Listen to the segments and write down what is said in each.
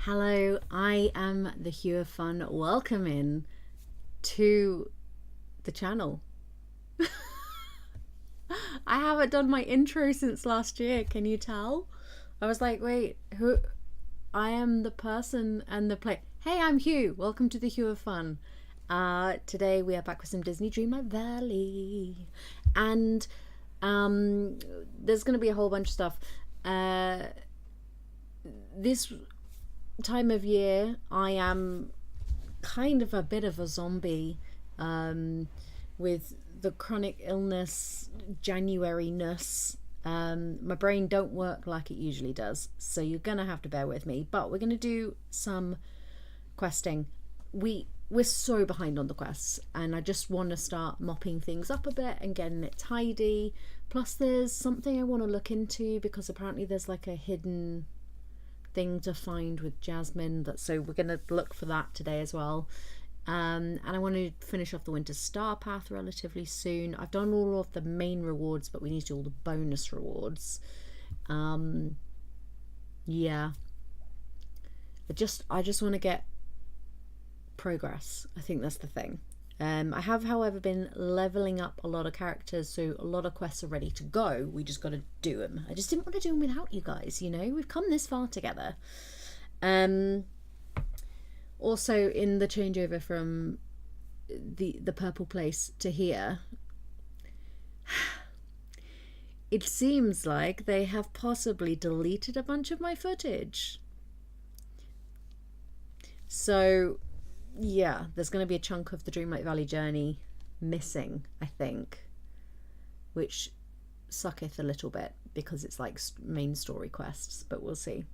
Hello, I am the HueOfFun. Welcome in to the channel. I haven't done my intro since last year, can you tell? I was like, wait, who? I am the person and the play. Hey, I'm Hugh. Welcome to the HueOfFun. Today we are back with some Disney Dreamlight Valley. And there's going to be a whole bunch of stuff. This time of year I am kind of a bit of a zombie with the chronic illness January-ness. My brain don't work like it usually does, so you're gonna have to bear with me, but we're gonna do some questing. We're so behind on the quests and I just want to start mopping things up a bit and getting it tidy. Plus there's something I want to look into because apparently there's like a hidden thing to find with Jasmine, so we're going to look for that today as well. And I want to finish off the winter Starpath relatively soon. I've done all of the main rewards, but we need to do all the bonus rewards. Yeah, I just want to get progress. I think that's the thing. I have, however, been leveling up a lot of characters, so a lot of quests are ready to go. We just got to do them. I just didn't want to do them without you guys, you know? We've come this far together. Also, in the changeover from the purple place to here, it seems like they have possibly deleted a bunch of my footage. So yeah, there's going to be a chunk of the Dreamlight Valley journey missing, I think, which sucketh a little bit because it's like main story quests, but we'll see.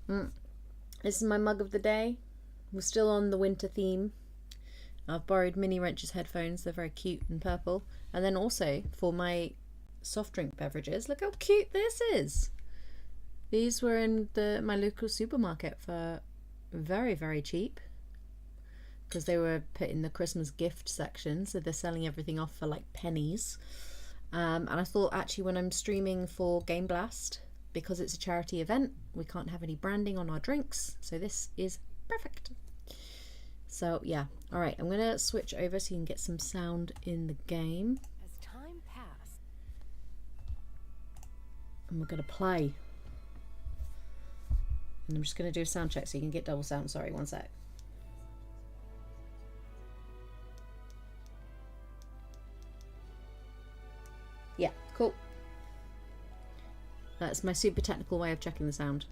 This is my mug of the day. We're still on the winter theme. I've borrowed Mini Wrench's headphones. They're very cute and purple. And then also for my soft drink beverages, look how cute this is. These were in my local supermarket for very, very cheap, because they were put in the Christmas gift section, so they're selling everything off for like pennies. And I thought actually when I'm streaming for Game Blast, because it's a charity event, we can't have any branding on our drinks, so this is perfect. So yeah, all right, I'm gonna switch over so you can get some sound in the game. As time passed, And we're gonna play. And I'm just gonna do a sound check so you can get double sound. Sorry, one sec. Yeah, cool. That's my super technical way of checking the sound.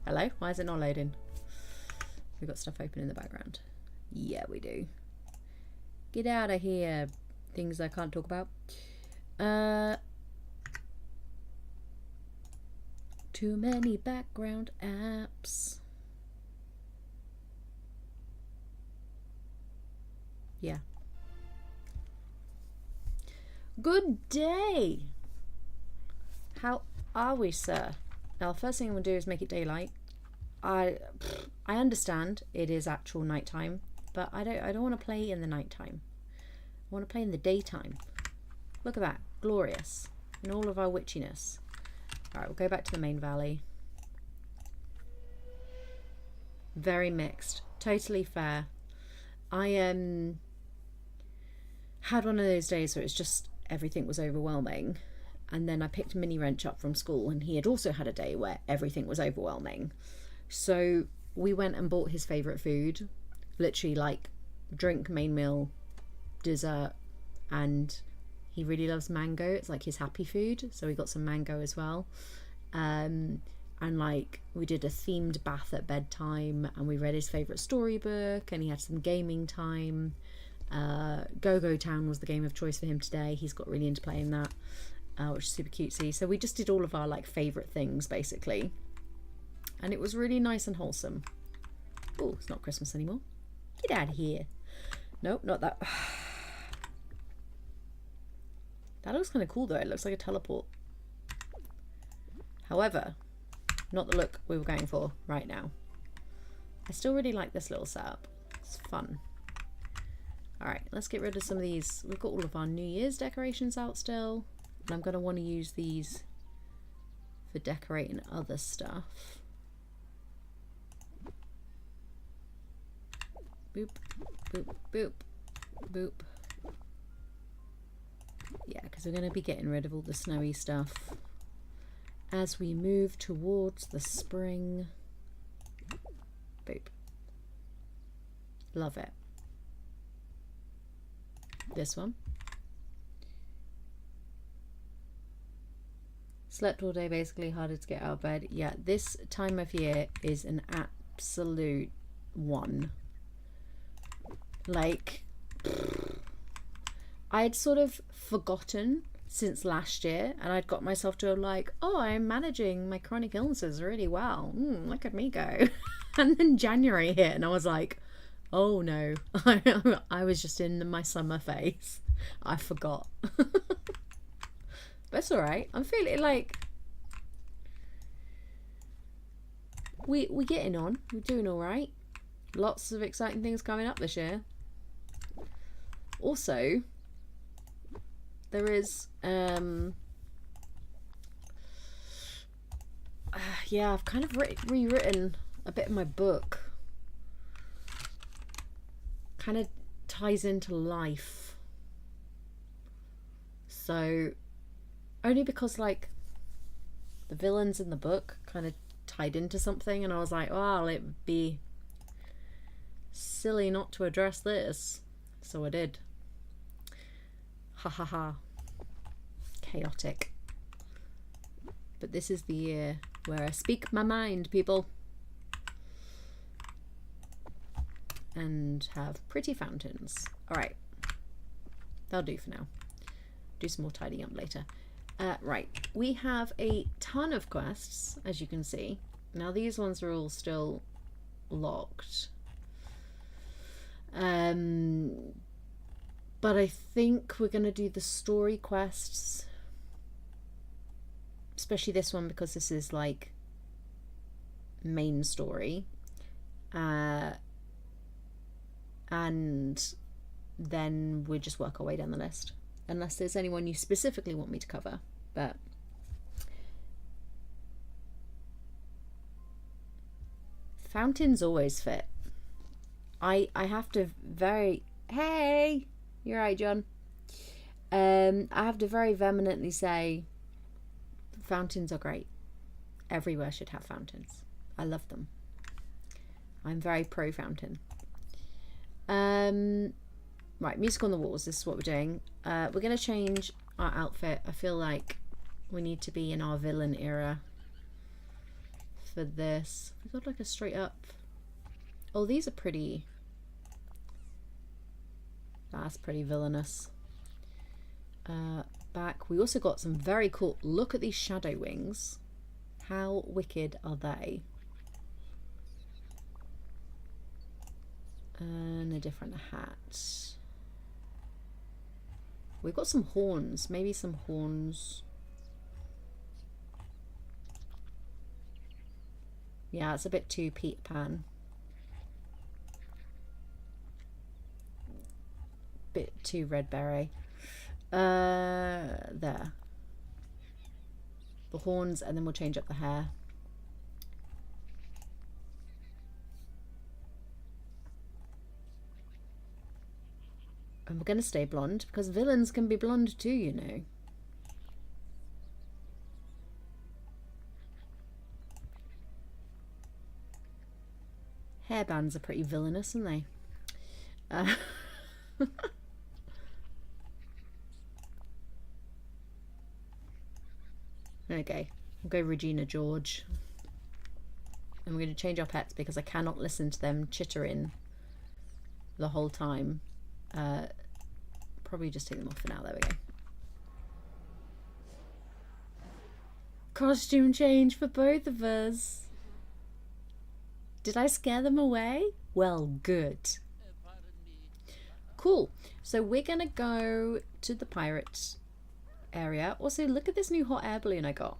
Hello? Why is it not loading? We've got stuff open in the background. Yeah, we do. Get out of here. Things I can't talk about. Too many background apps. Yeah. Good day. How are we, sir? Now, the first thing I'm going to do is make it daylight. I understand it is actual nighttime, but I don't want to play in the nighttime. I want to play in the daytime. Look at that, glorious in all of our witchiness. All right, we'll go back to the main valley. Very mixed, totally fair. I had one of those days where it's just everything was overwhelming, and then I picked Mini Wrench up from school and he had also had a day where everything was overwhelming. So we went and bought his favourite food, literally like drink, main meal, dessert, and he really loves mango. It's like his happy food, so we got some mango as well. And like we did a themed bath at bedtime and we read his favourite storybook and he had some gaming time. Go-Go Town was the game of choice for him today. He's got really into playing that, which is super cutesy. So we just did all of our like favourite things basically, and it was really nice and wholesome. Oh, it's not Christmas anymore. Get out of here. Nope, not that. That looks kind of cool though. It looks like a teleport. However, not the look we were going for right now. I still really like this little setup. It's fun. Alright, let's get rid of some of these. We've got all of our New Year's decorations out still. And I'm going to want to use these for decorating other stuff. Boop, boop, boop, boop. Yeah, because we're going to be getting rid of all the snowy stuff as we move towards the spring. Boop. Love it. This one. Slept all day, basically harder to get out of bed. Yeah, this time of year is an absolute one. Like, I had sort of forgotten since last year, and I'd got myself to like, oh, I'm managing my chronic illnesses really well. Look at me go. And then January hit, and I was like, oh no, I was just in my summer phase. I forgot. But it's all right. I'm feeling like we're getting on. We're doing all right. Lots of exciting things coming up this year. Also, there is yeah, I've kind of rewritten a bit of my book. Kind of ties into life. So only because like the villains in the book kind of tied into something, and I was like, well, it'd be silly not to address this, so I did. Ha ha ha. Chaotic. But this is the year where I speak my mind, people, and have pretty fountains. All right, that'll do for now. Do some more tidying up later. Right, we have a ton of quests, as you can see. Now these ones are all still locked. But I think we're going to do the story quests. Especially this one, because this is like main story. And then we'll just work our way down the list. Unless there's anyone you specifically want me to cover. But fountains always fit. I have to very... Hey! You're right, John. I have to very vehemently say fountains are great. Everywhere should have fountains. I love them. I'm very pro fountain. Right, music on the walls. This is what we're doing. We're going to change our outfit. I feel like we need to be in our villain era for this. We've got like a straight up... Oh, these are pretty... That's pretty villainous. Back. We also got some very cool... Look at these shadow wings. How wicked are they? And a different hat. We've got some horns. Maybe some horns. Yeah, it's a bit too Peter Pan. Bit too red beret. There. The horns, and then we'll change up the hair. And we're going to stay blonde, because villains can be blonde too, you know. Hairbands are pretty villainous, aren't they? Okay, we'll go Regina George. And we're going to change our pets because I cannot listen to them chittering the whole time. Probably just take them off for now. There we go. Costume change for both of us. Did I scare them away? Well, good. Cool. So we're going to go to the pirates area. Also, look at this new hot air balloon I got.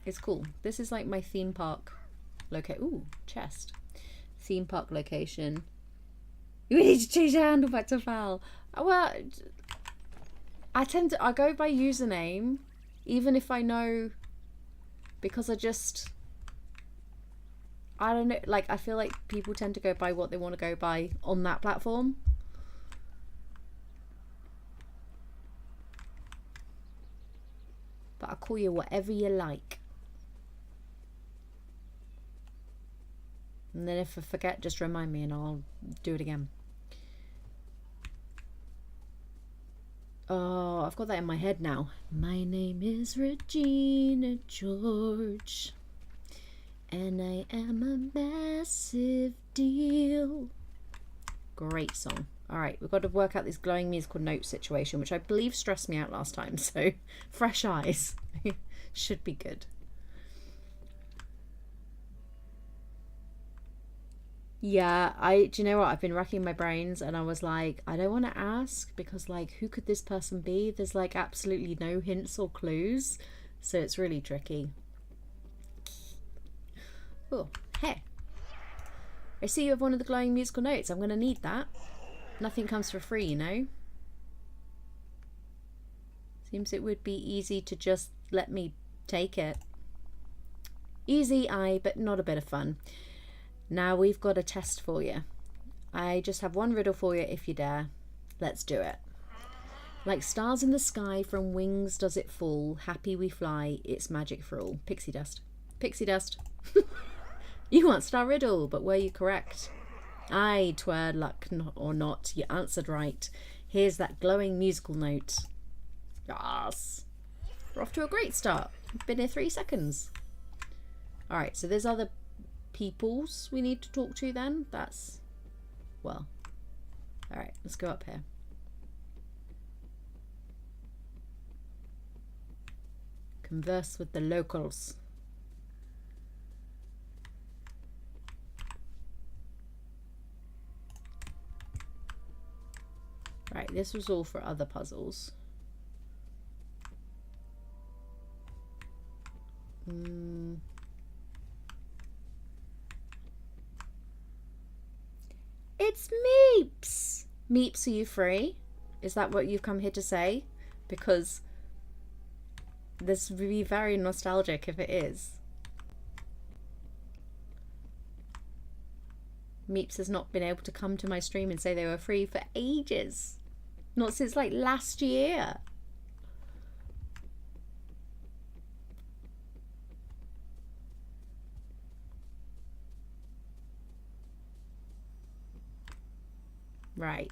It's cool. This is like my theme park location. Ooh, chest. Theme park location. We need to change the handle back to Val. Well, I go by username, even if I know, because I don't know, like, I feel like people tend to go by what they want to go by on that platform. But I'll call you whatever you like. And then if I forget, just remind me and I'll do it again. Oh, I've got that in my head now. My name is Regina George, and I am a massive deal. Great song. All right, we've got to work out this glowing musical note situation, which I believe stressed me out last time. So fresh eyes should be good. Yeah, do you know what? I've been racking my brains and I was like, I don't want to ask because, like, who could this person be? There's, like, absolutely no hints or clues. So it's really tricky. Oh, hey. I see you have one of the glowing musical notes. I'm going to need that. Nothing comes for free, you know? Seems it would be easy to just let me take it. Easy, aye, but not a bit of fun. Now we've got a test for you. I just have one riddle for you if you dare. Let's do it. Like stars in the sky, from wings does it fall. Happy we fly, it's magic for all. Pixie dust. Pixie dust. You answered our riddle, but were you correct? Aye, twirl luck or not, you answered right. Here's that glowing musical note. Yes. We're off to a great start. Been here 3 seconds. Alright, so there's other peoples we need to talk to then. That's, well, alright, let's go up here. Converse with the locals. Right, this was all for other puzzles. It's Meeps! Meeps, are you free? Is that what you've come here to say? Because this would be very nostalgic if it is. Meeps has not been able to come to my stream and say they were free for ages. Not since like last year. Right.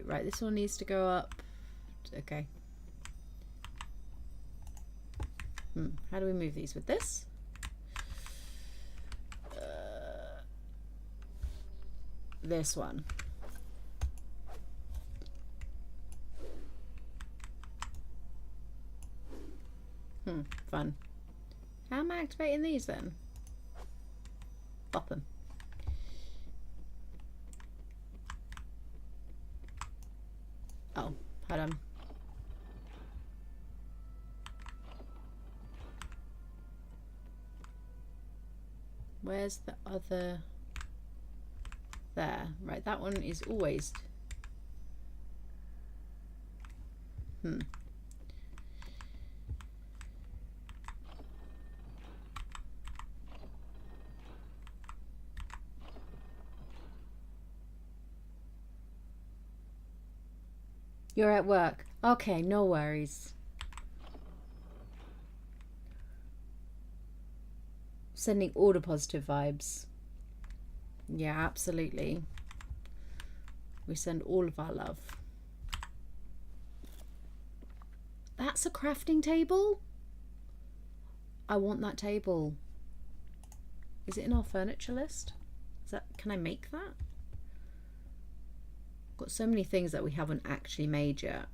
Right, this one needs to go up. Okay. How do we move these? With this? This one. Fun. How am I activating these then? Pop them. Oh, hold on. Where's the other? There. Right, that one is always... You're at work. Okay, no worries. Sending all the positive vibes. Yeah, absolutely. We send all of our love. That's a crafting table? I want that table. Is it in our furniture list? Is that, can I make that? Got so many things that we haven't actually made yet.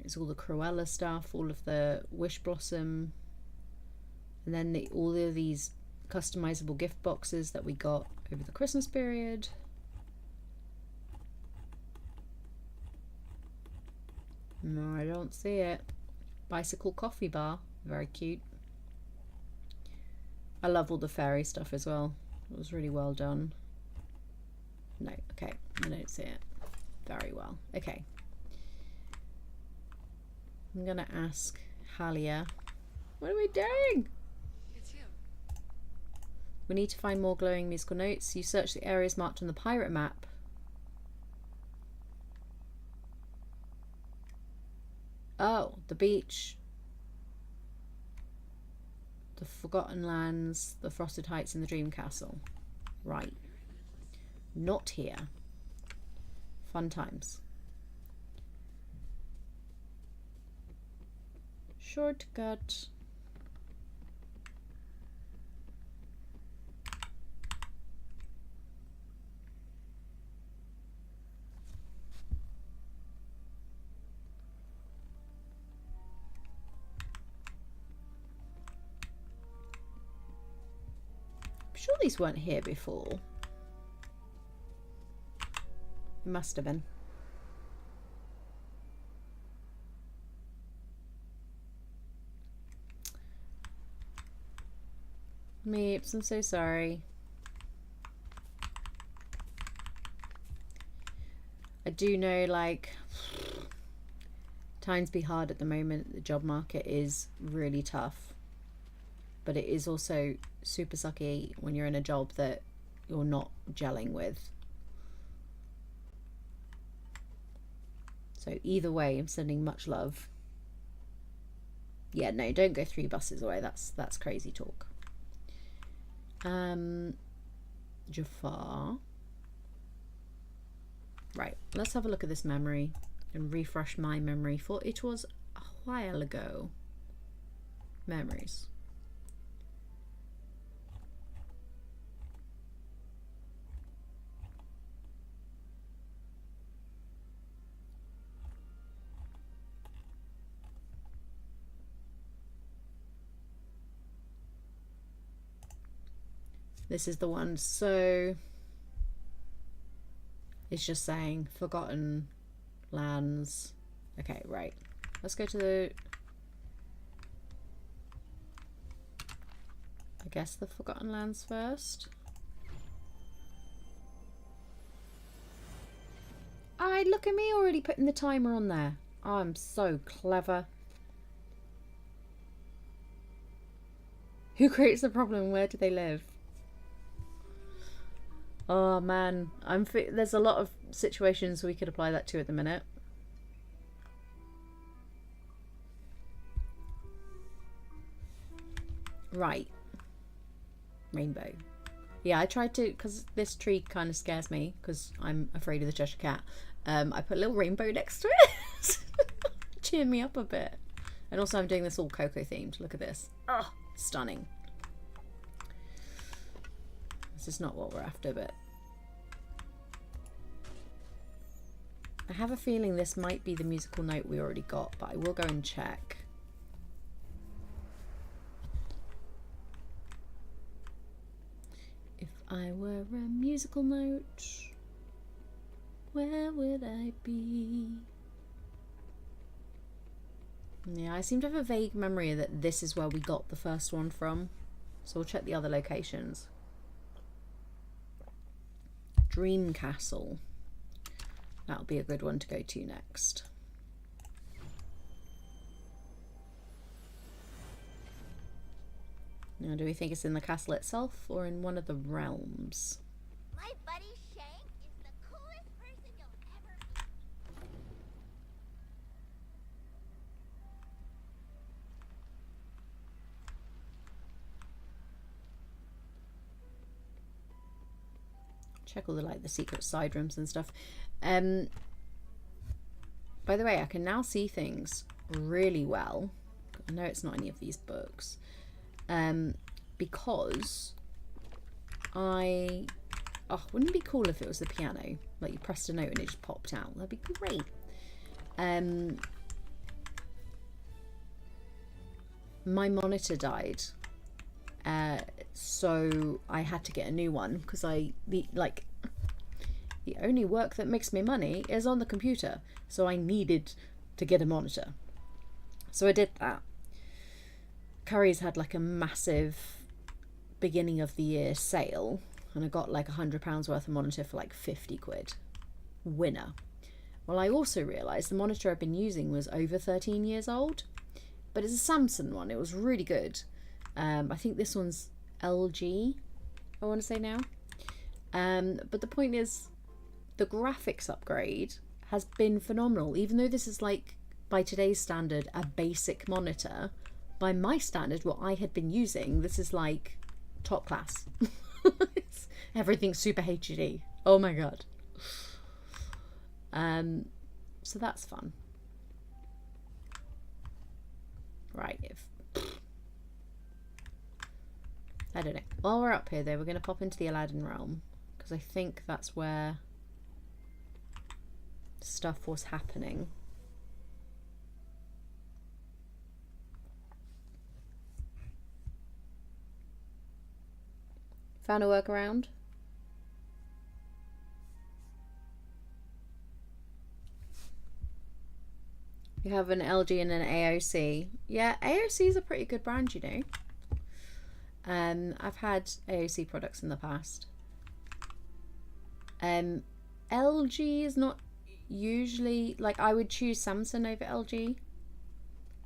It's all the Cruella stuff, all of the Wish Blossom, and then all of these customizable gift boxes that we got over the Christmas period. No, I don't see it. Bicycle coffee bar, very cute. I love all the fairy stuff as well. It was really well done. No, okay, I don't see it very well. Okay. I'm gonna ask Halia. What are we doing? It's you. We need to find more glowing musical notes. You search the areas marked on the pirate map. Oh, the beach. The Forgotten Lands, the Frosted Heights, and the Dream Castle. Right. Not here. Fun times. Shortcut. I'm sure these weren't here before. It must have been. Meeps, I'm so sorry. I do know, like, times be hard at the moment. The job market is really tough. But it is also super sucky when you're in a job that you're not gelling with. So either way, I'm sending much love. Yeah, no, don't go 3 buses away. That's crazy talk. Jafar. Right, let's have a look at this memory and refresh my memory, for it was a while ago. Memories. This is the one, so it's just saying Forgotten Lands. Okay, right. Let's go to the, I guess, the Forgotten Lands first. Look at me already putting the timer on there. I'm so clever. Who creates the problem? Where do they live? Oh man, there's a lot of situations we could apply that to at the minute. Right. Rainbow. Yeah, I tried to, because this tree kind of scares me, because I'm afraid of the Cheshire Cat. I put a little rainbow next to it. Cheer me up a bit. And also I'm doing this all cocoa themed. Look at this. Oh, stunning. This is not what we're after, but I have a feeling this might be the musical note we already got, but I will go and check. If I were a musical note, where would I be? Yeah, I seem to have a vague memory that this is where we got the first one from. So we'll check the other locations. Dream Castle. That'll be a good one to go to next. Now, do we think it's in the castle itself or in one of the realms? My buddy Shank is the coolest person you'll ever meet. Check all the secret side rooms and stuff. By the way, I can now see things really well. I know it's not any of these books. Because wouldn't it be cool if it was the piano? Like you pressed a note and it just popped out. That'd be great. My monitor died. So I had to get a new one because the only work that makes me money is on the computer. So I needed to get a monitor. So I did that. Curry's had like a massive beginning of the year sale, and I got like £100 worth of monitor for like 50 quid. Winner. Well, I also realised the monitor I've been using was over 13 years old, but it's a Samsung one. It was really good. I think this one's LG, I want to say now. But the point is, the graphics upgrade has been phenomenal. Even though this is like, by today's standard, a basic monitor, by my standard, what I had been using, this is like top class. Everything's super HD. Oh my god. So that's fun. Right, I don't know. While we're up here though, we're going to pop into the Aladdin realm, because I think that's where stuff was happening. Found a workaround. You have an LG and an AOC. Yeah, AOC is a pretty good brand, you know. I've had AOC products in the past. LG is not usually, like, I would choose Samsung over LG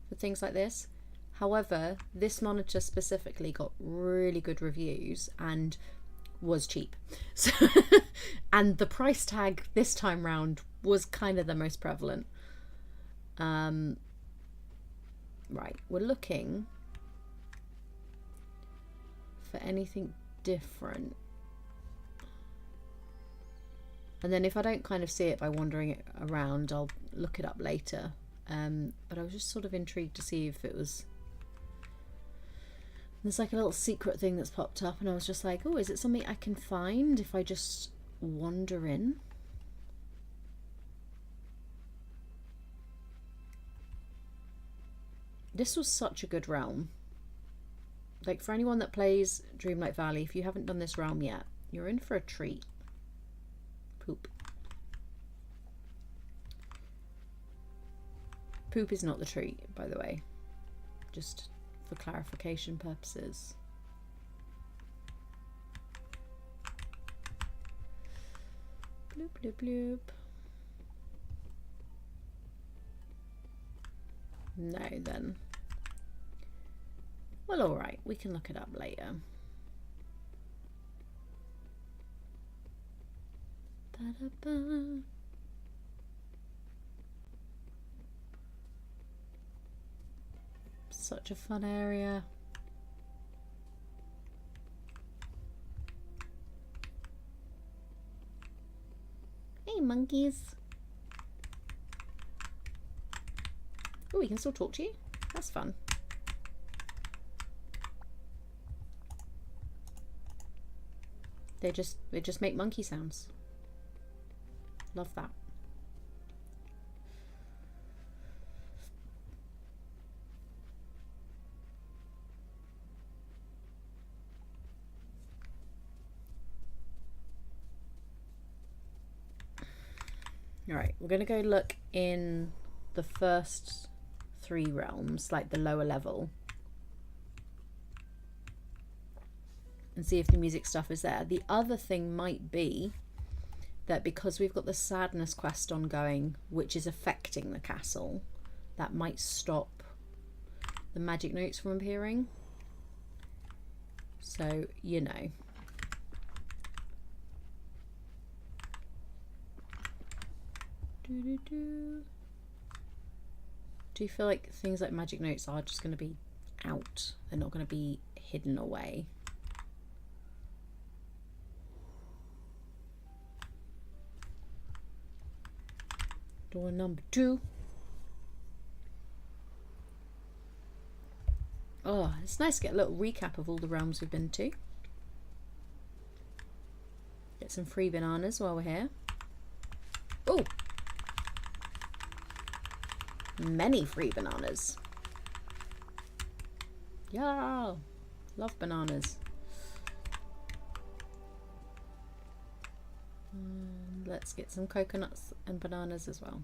for things like this. However, this monitor specifically got really good reviews and was cheap. So, and the price tag this time round was kind of the most prevalent. Right, we're looking for anything different. And then if I don't kind of see it by wandering it around, I'll look it up later. But I was just sort of intrigued to see if it was... There's like a little secret thing that's popped up, and I was just like, oh, is it something I can find if I just wander in? This was such a good realm. Like, for anyone that plays Dreamlight Valley, if you haven't done this realm yet, you're in for a treat. Poop. Poop is not the treat, by the way. Just for clarification purposes. Bloop, bloop, bloop. No, then. Well, alright, we can look it up later. Ba-da-ba. Such a fun area. Hey, monkeys. Oh, we can still talk to you? That's fun. They just make monkey sounds. Love that. Alright, we're going to go look in the first 3 realms, like the lower level, and see if the music stuff is there. The other thing might be that because we've got the sadness quest ongoing, which is affecting the castle, that might stop the magic notes from appearing. So, you know. Do you feel like things like magic notes are just going to be out? They're not going to be hidden away? Door number 2. Oh, it's nice to get a little recap of all the realms we've been to. Get some free bananas while we're here. Oh! Many free bananas. Yeah! Love bananas. Let's get some coconuts and bananas as well.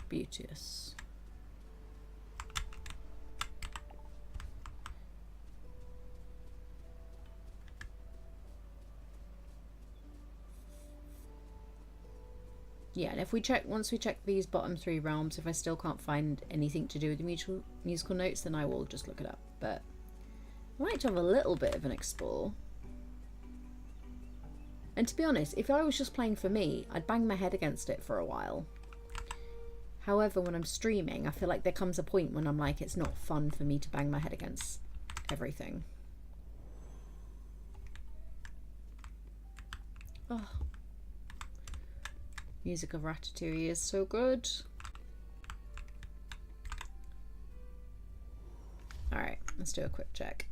Beauteous. Yeah, and if we check, once we check these bottom 3 realms, if I still can't find anything to do with the musical notes, then I will just look it up. But I like to have a little bit of an explore. And to be honest, if I was just playing for me, I'd bang my head against it for a while. However, when I'm streaming, I feel like there comes a point when I'm like, it's not fun for me to bang my head against everything. Oh. Music of Ratatouille is so good. Alright, let's do a quick check.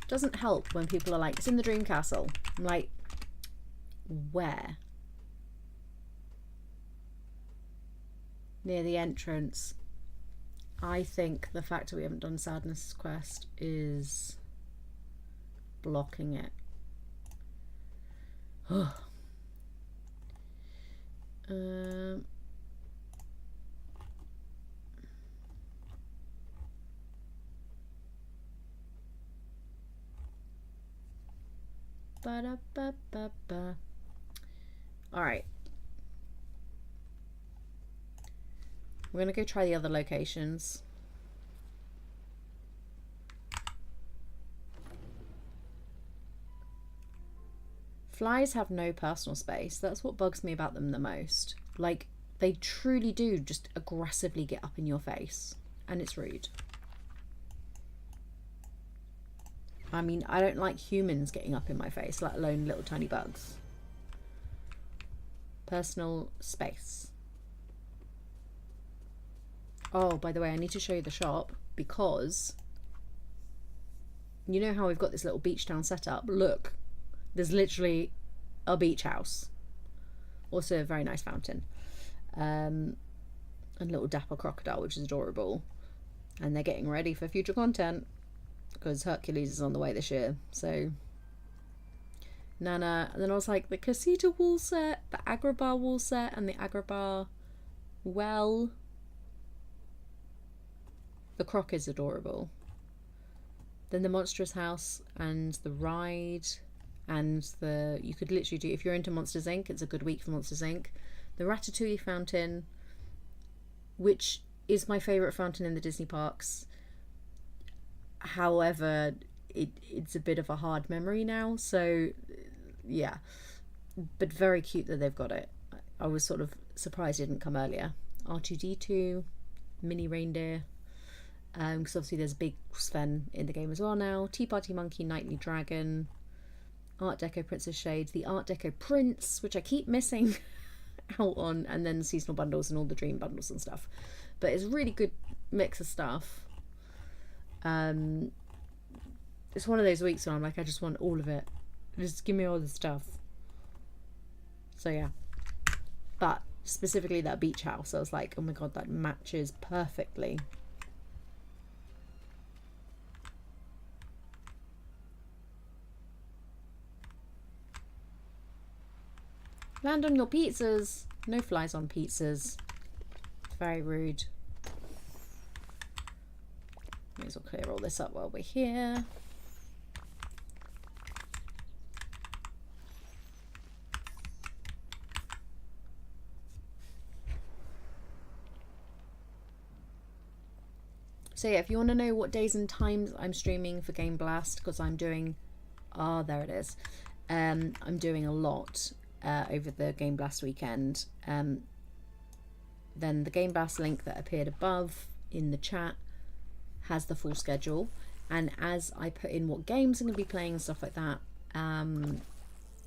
Doesn't help when people are like, it's in the dream castle. I'm like, where? Near the entrance. I think the fact that we haven't done Sadness Quest is blocking it. Alright. We're going to go try the other locations. Flies have no personal space. That's what bugs me about them the most. Like, they truly do just aggressively get up in your face. And it's rude. I mean, I don't like humans getting up in my face, let alone little tiny bugs. Personal space. Oh, by the way, I need to show you the shop because you know how we've got this little beach town set up? Look, there's literally a beach house. Also a very nice fountain. And a little dapper crocodile, which is adorable. And they're getting ready for future content because Hercules is on the way this year. So, Nana. And then I was like, the Casita wall set, the Agrabah wall set, and the Agrabah well. The croc is adorable. Then the monstrous house and the ride and the... You could literally do... If you're into Monsters Inc., it's a good week for Monsters Inc. The Ratatouille fountain, which is my favourite fountain in the Disney parks. However, it's a bit of a hard memory now. So, yeah. But very cute that they've got it. I was sort of surprised it didn't come earlier. R2-D2, mini reindeer. Because obviously there's a big Sven in the game as well now. Tea Party Monkey, Nightly Dragon, Art Deco Princess Shades, the Art Deco Prince, which I keep missing out on, and then the seasonal bundles and all the dream bundles and stuff. But it's a really good mix of stuff. It's one of those weeks when I'm like, I just want all of it. Just give me all the stuff. So yeah. But specifically that beach house, I was like, oh my god, that matches perfectly. Land on your pizzas. No flies on pizzas. Very rude. May as well clear all this up while we're here. So yeah, if you want to know what days and times I'm streaming for Game Blast, because I'm doing... Oh, there it is. I'm doing a lot over the Game Blast weekend. Then the Game Blast link that appeared above in the chat has the full schedule, and as I put in what games I'm going to be playing and stuff like that,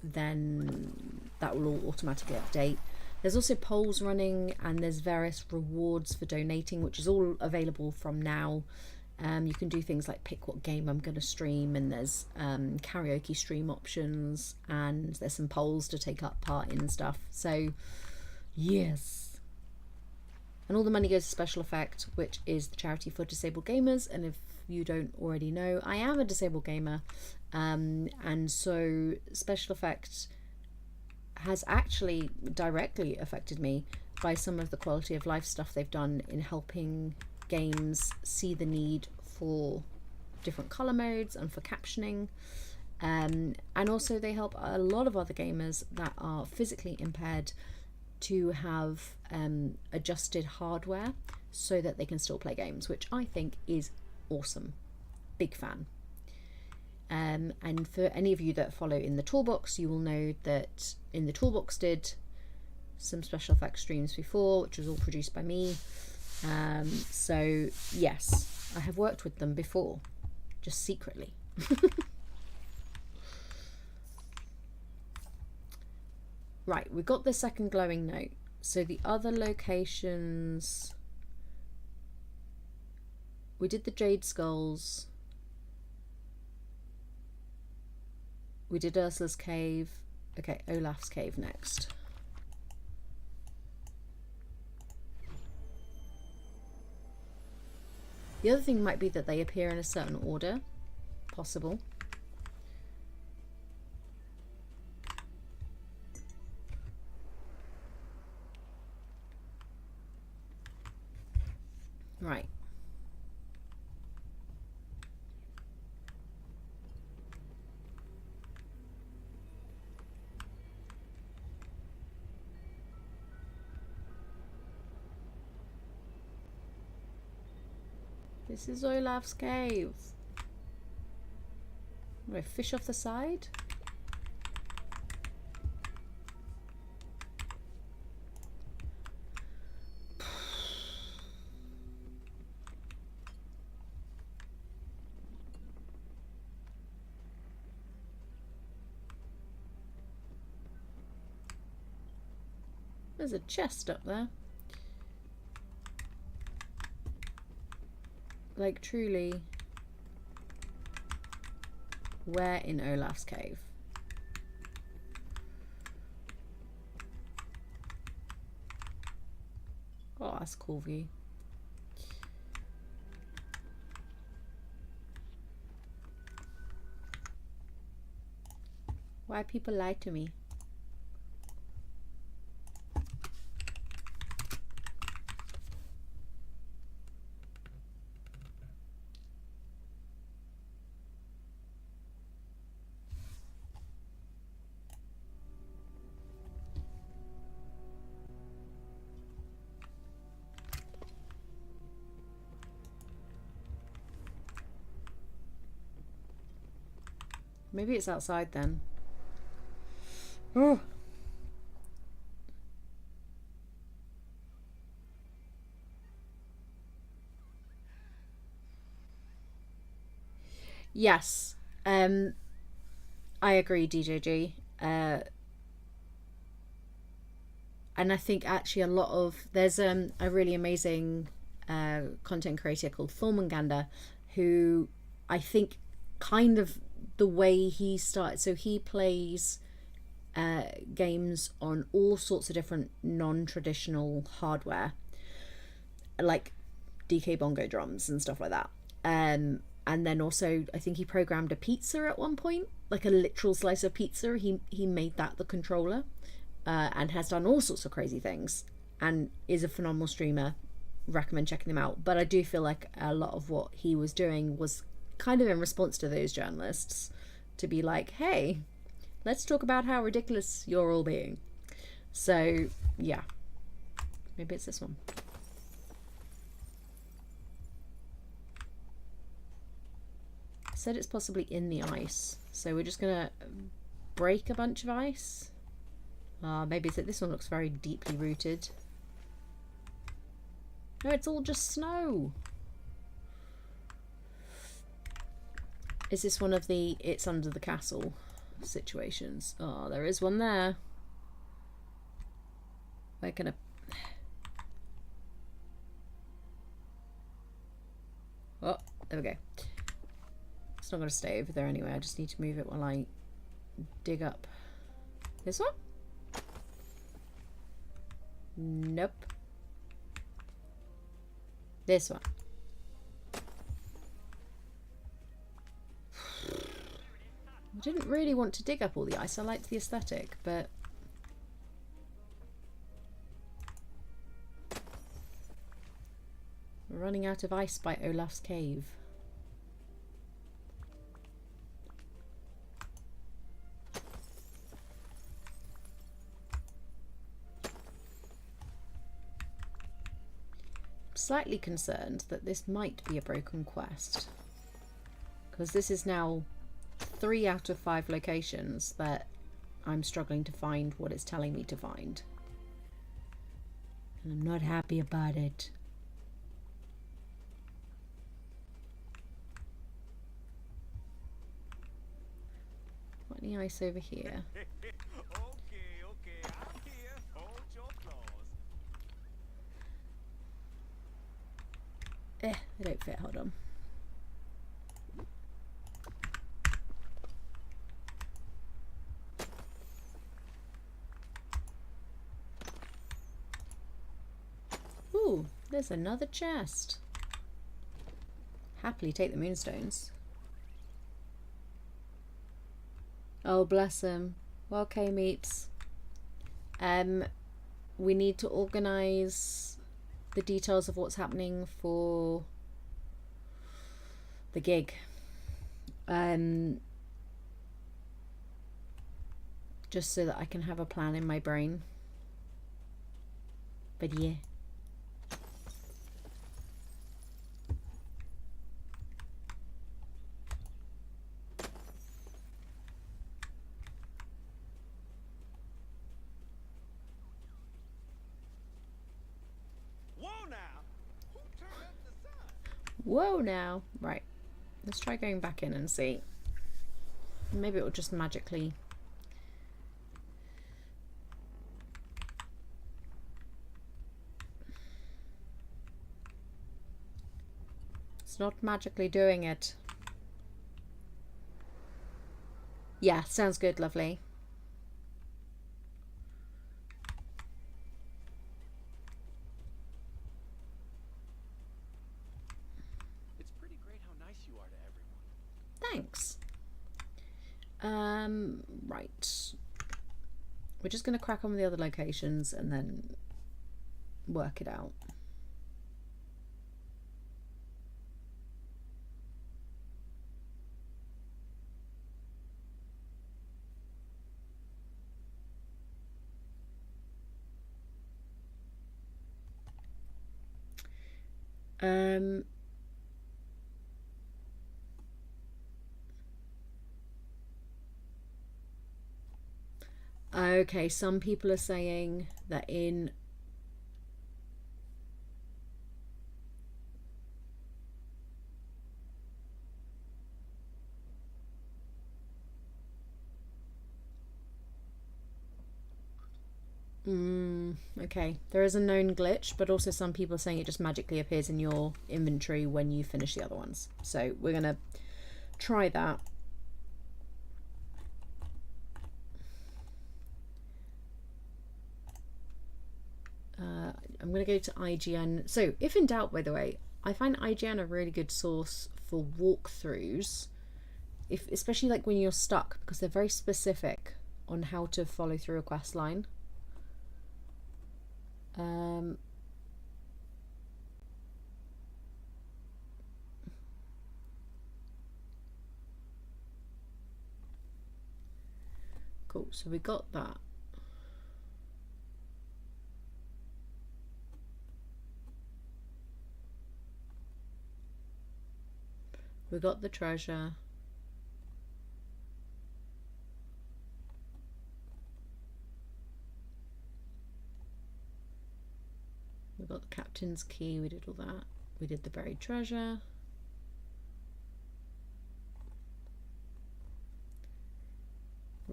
then that will all automatically update. There's also polls running, and there's various rewards for donating, which is all available from now. You can do things like pick what game I'm going to stream, and there's karaoke stream options, and there's some polls to take up part in and stuff. So yes, and all the money goes to Special Effect, which is the charity for disabled gamers. And if you don't already know, I am a disabled gamer, and so Special Effect has actually directly affected me by some of the quality of life stuff they've done in helping games see the need for different color modes and for captioning, and also they help a lot of other gamers that are physically impaired to have adjusted hardware so that they can still play games, which I think is awesome. Big fan. And for any of you that follow In the Toolbox, you will know that In the Toolbox did some Special Effects streams before, which was all produced by me. So yes, I have worked with them before, just secretly. Right, we've got the second glowing note. So the other locations, we did the Jade Skulls, we did Ursula's Cave. Okay, Olaf's Cave next. The other thing might be that they appear in a certain order. Possible. Right. This is Olaf's Cave. Do I fish off the side? There's a chest up there. Like, truly, where in Olaf's Cave? Oh, that's a cool view. Why people lie to me? Maybe it's outside then. Oh. Yes. I agree, DJG. And I think actually a lot of there's a really amazing content creator called Thormungandr, who I think kind of the way he started, so he plays games on all sorts of different non-traditional hardware, like DK bongo drums and stuff like that, and then also I think he programmed a pizza at one point, like a literal slice of pizza. He made that the controller, and has done all sorts of crazy things, and is a phenomenal streamer. Recommend checking him out. But I do feel like a lot of what he was doing was kind of in response to those journalists, to be like, hey, let's talk about how ridiculous you're all being. So yeah, maybe it's this one. I said it's possibly in the ice, so we're just gonna break a bunch of ice. Maybe it's that this one looks very deeply rooted. No, it's all just snow. Is this one of the It's Under the Castle situations. Oh, there is one there. We're gonna... Oh, there we go. It's not going to stay over there anyway. I just need to move it while I dig up. This one? Nope. This one. I didn't really want to dig up all the ice. I liked the aesthetic, but... We're running out of ice by Olaf's cave. I'm slightly concerned that this might be a broken quest, because this is now 3 out of 5 locations that I'm struggling to find what it's telling me to find. And I'm not happy about it. Got any ice over here? Okay, I'm here. Hold your claws. They don't fit. Hold on. Ooh, there's another chest. Happily take the moonstones. Oh, bless him. Well, okay, meeps. We need to organise the details of what's happening for the gig. Just so that I can have a plan in my brain. But yeah. Whoa now. Right. Let's try going back in and see. Maybe it will just magically... It's not magically doing it. Yeah, sounds good, lovely. Thanks. Right. We're just going to crack on with the other locations and then work it out. Okay, some people are saying that in okay, there is a known glitch, but also some people are saying it just magically appears in your inventory when you finish the other ones. So we're gonna try that. I'm going to go to IGN. So, if in doubt, by the way, I find IGN a really good source for walkthroughs, especially like when you're stuck, because they're very specific on how to follow through a quest line. Cool, so we got that. We got the treasure. We got the captain's key. We did all that. We did the buried treasure.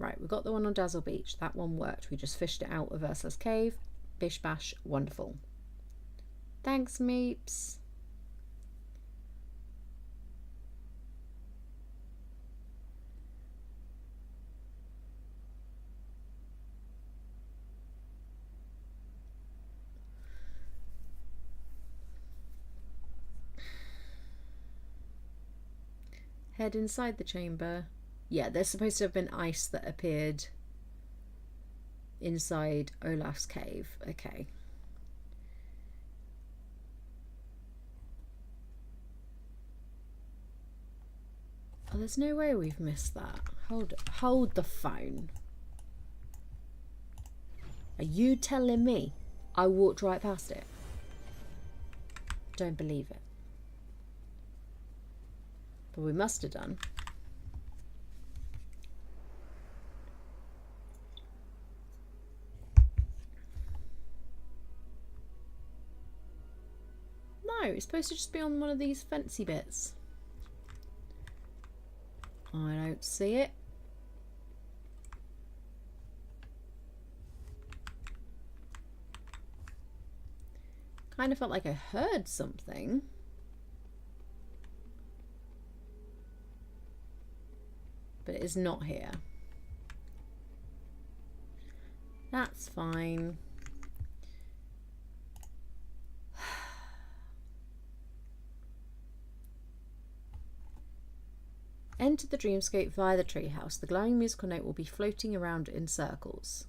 Right, we got the one on Dazzle Beach. That one worked. We just fished it out of Ursula's cave. Bish bash, wonderful. Thanks, Meeps. Head inside the chamber. Yeah, there's supposed to have been ice that appeared inside Olaf's cave. Okay. Oh, there's no way we've missed that. Hold the phone. Are you telling me I walked right past it? Don't believe it. But we must have done. No, it's supposed to just be on one of these fancy bits. I don't see it. Kind of felt like I heard something. But it is not here. That's fine. Enter the dreamscape via the treehouse. The glowing musical note will be floating around in circles.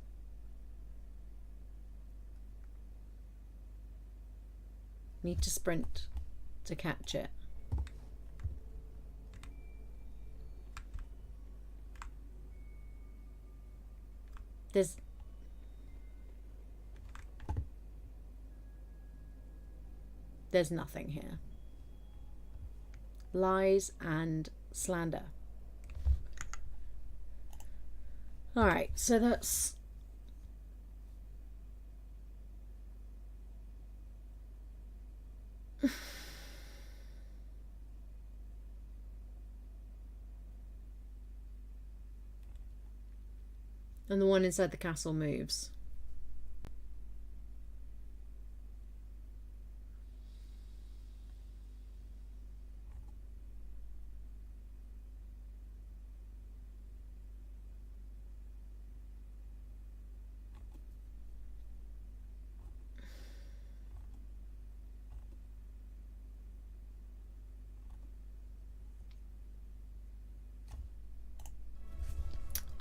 Need to sprint to catch it. There's nothing here. Lies and slander. Alright, so that's... And the one inside the castle moves.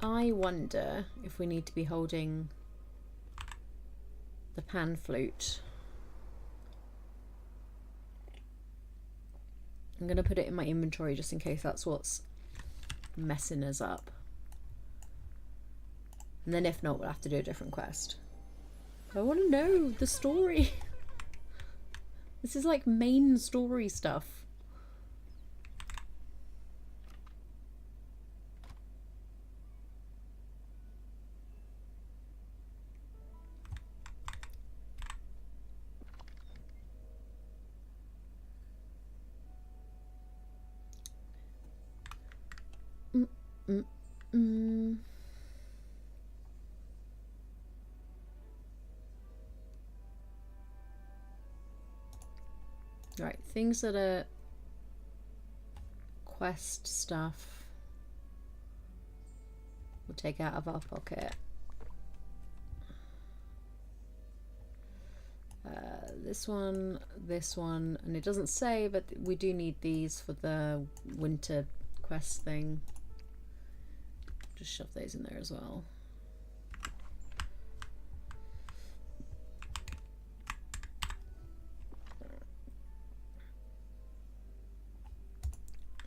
I wonder if we need to be holding the pan flute. I'm going to put it in my inventory just in case that's what's messing us up. And then if not, we'll have to do a different quest. I want to know the story. This is like main story stuff. Right, things that are quest stuff we'll take out of our pocket. This one, and it doesn't say, but we do need these for the winter quest thing. Just shove those in there as well.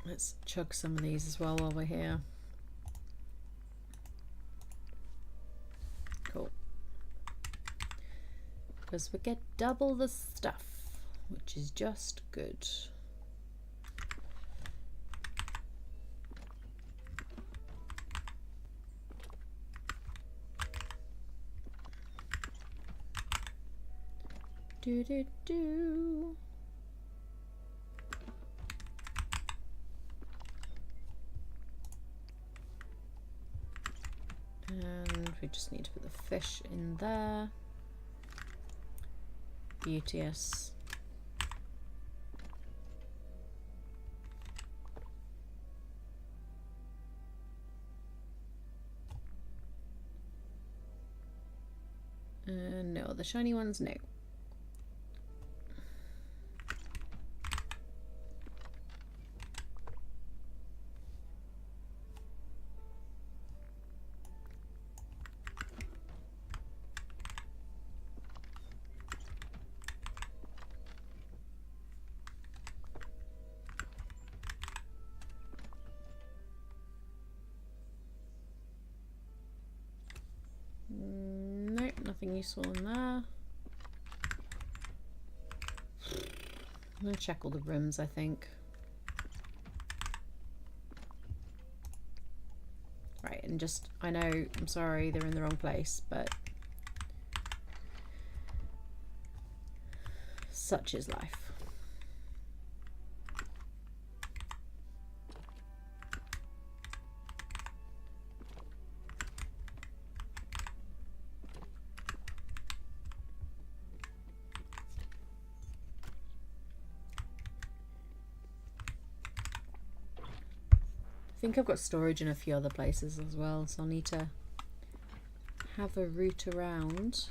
Let's chug some of these as well while we're here. Cool. Because we get double the stuff, which is just good. Do do do. And we just need to put the fish in there. Beauteous. No, the shiny ones, no. Nope, nothing useful in there. I'm going to check all the rooms, I think. Right, and just, I know, I'm sorry, they're in the wrong place, but such is life. I think I've got storage in a few other places as well, so I'll need to have a route around.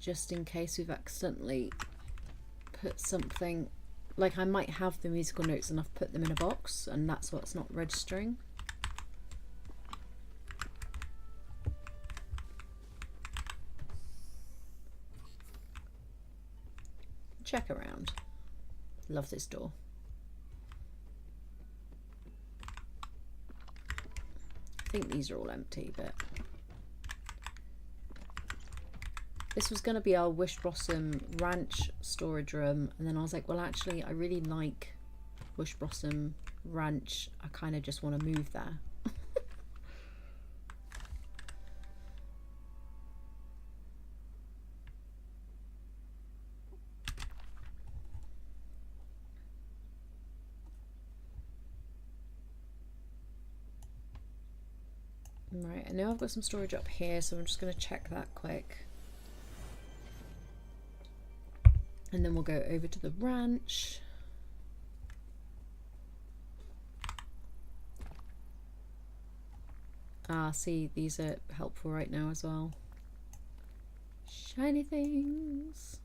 Just in case we've accidentally put something, like I might have the musical notes and I've put them in a box and that's what's not registering. Check around. Love this door. I think these are all empty, but this was going to be our Wish Blossom Ranch storage room, and then I was like, well, actually, I really like Wish Blossom Ranch. I kind of just want to move there. Right, I know I've got some storage up here, so I'm just going to check that quick. And then we'll go over to the ranch. Ah, see, these are helpful right now as well. Shiny things.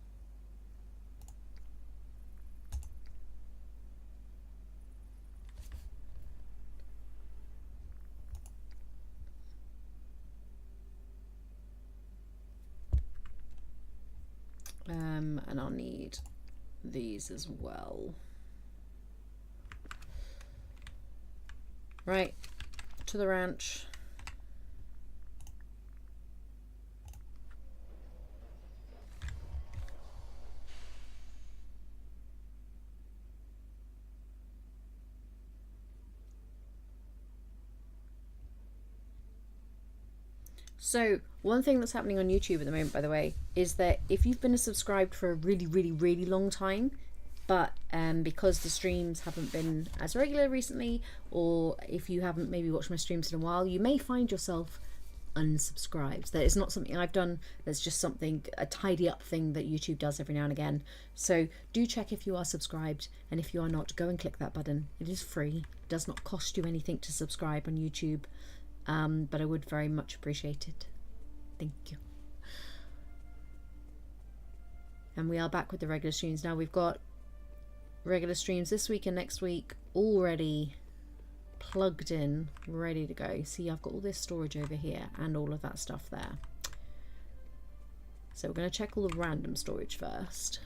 And I'll need these as well. Right, to the ranch. So one thing that's happening on YouTube at the moment, by the way, is that if you've been subscribed for a really, really, really long time, but because the streams haven't been as regular recently, or if you haven't maybe watched my streams in a while, you may find yourself unsubscribed. That is not something I've done. That's just something, a tidy up thing that YouTube does every now and again. So do check if you are subscribed, and if you are not, go and click that button. It is free. It does not cost you anything to subscribe on YouTube. But I would very much appreciate it. Thank you. And we are back with the regular streams. Now we've got regular streams this week and next week already plugged in, ready to go. See, I've got all this storage over here and all of that stuff there. So we're going to check all the random storage first.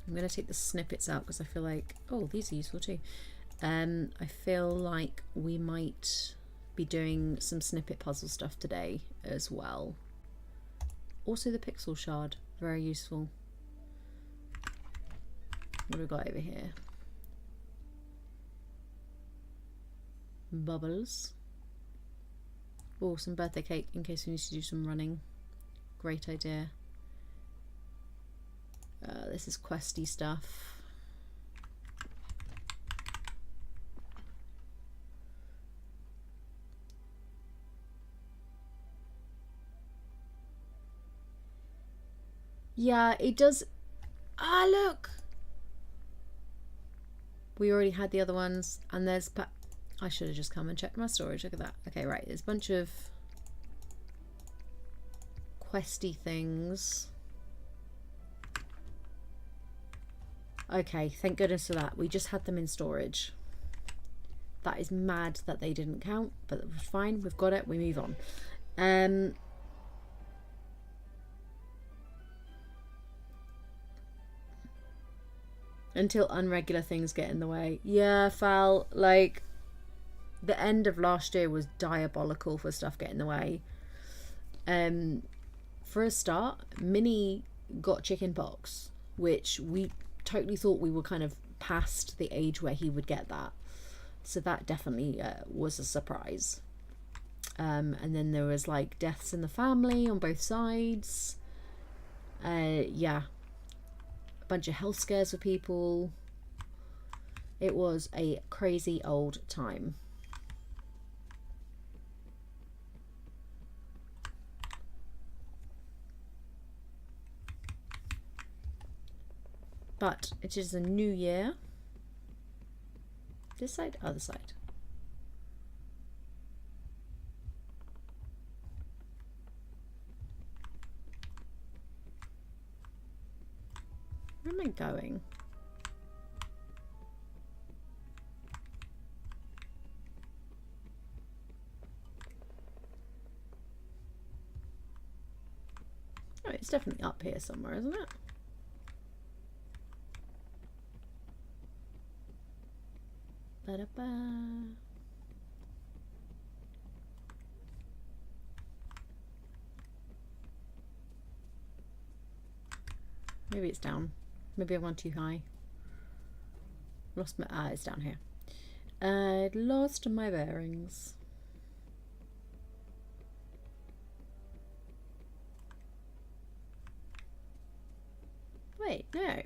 I'm going to take the snippets out because I feel like, oh, these are useful too. I feel like we might be doing some snippet puzzle stuff today as well. Also the pixel shard, very useful. What have we got over here? Bubbles. Oh, some birthday cake in case we need to do some running. Great idea. This is questy stuff. Yeah, it does. Ah, look! We already had the other ones, and there's... I should have just come and checked my storage. Look at that. Okay, right. There's a bunch of questy things. Okay, thank goodness for that. We just had them in storage. That is mad that they didn't count, but it was fine. We've got it. We move on. Until unregular things get in the way. Yeah, Fal, like, the end of last year was diabolical for stuff getting in the way. For a start, Minnie got chicken pox, which we totally thought we were kind of past the age where he would get that. So that definitely was a surprise. And then there was like deaths in the family on both sides. Yeah. A bunch of health scares for people. It was a crazy old time. But it is a new year. This side, other side. Where am I going? Oh, it's definitely up here somewhere, isn't it? Ba-da-ba. Maybe it's down. Maybe I've gone too high. Lost my... Ah, it's down here. I'd lost my bearings. Wait, no.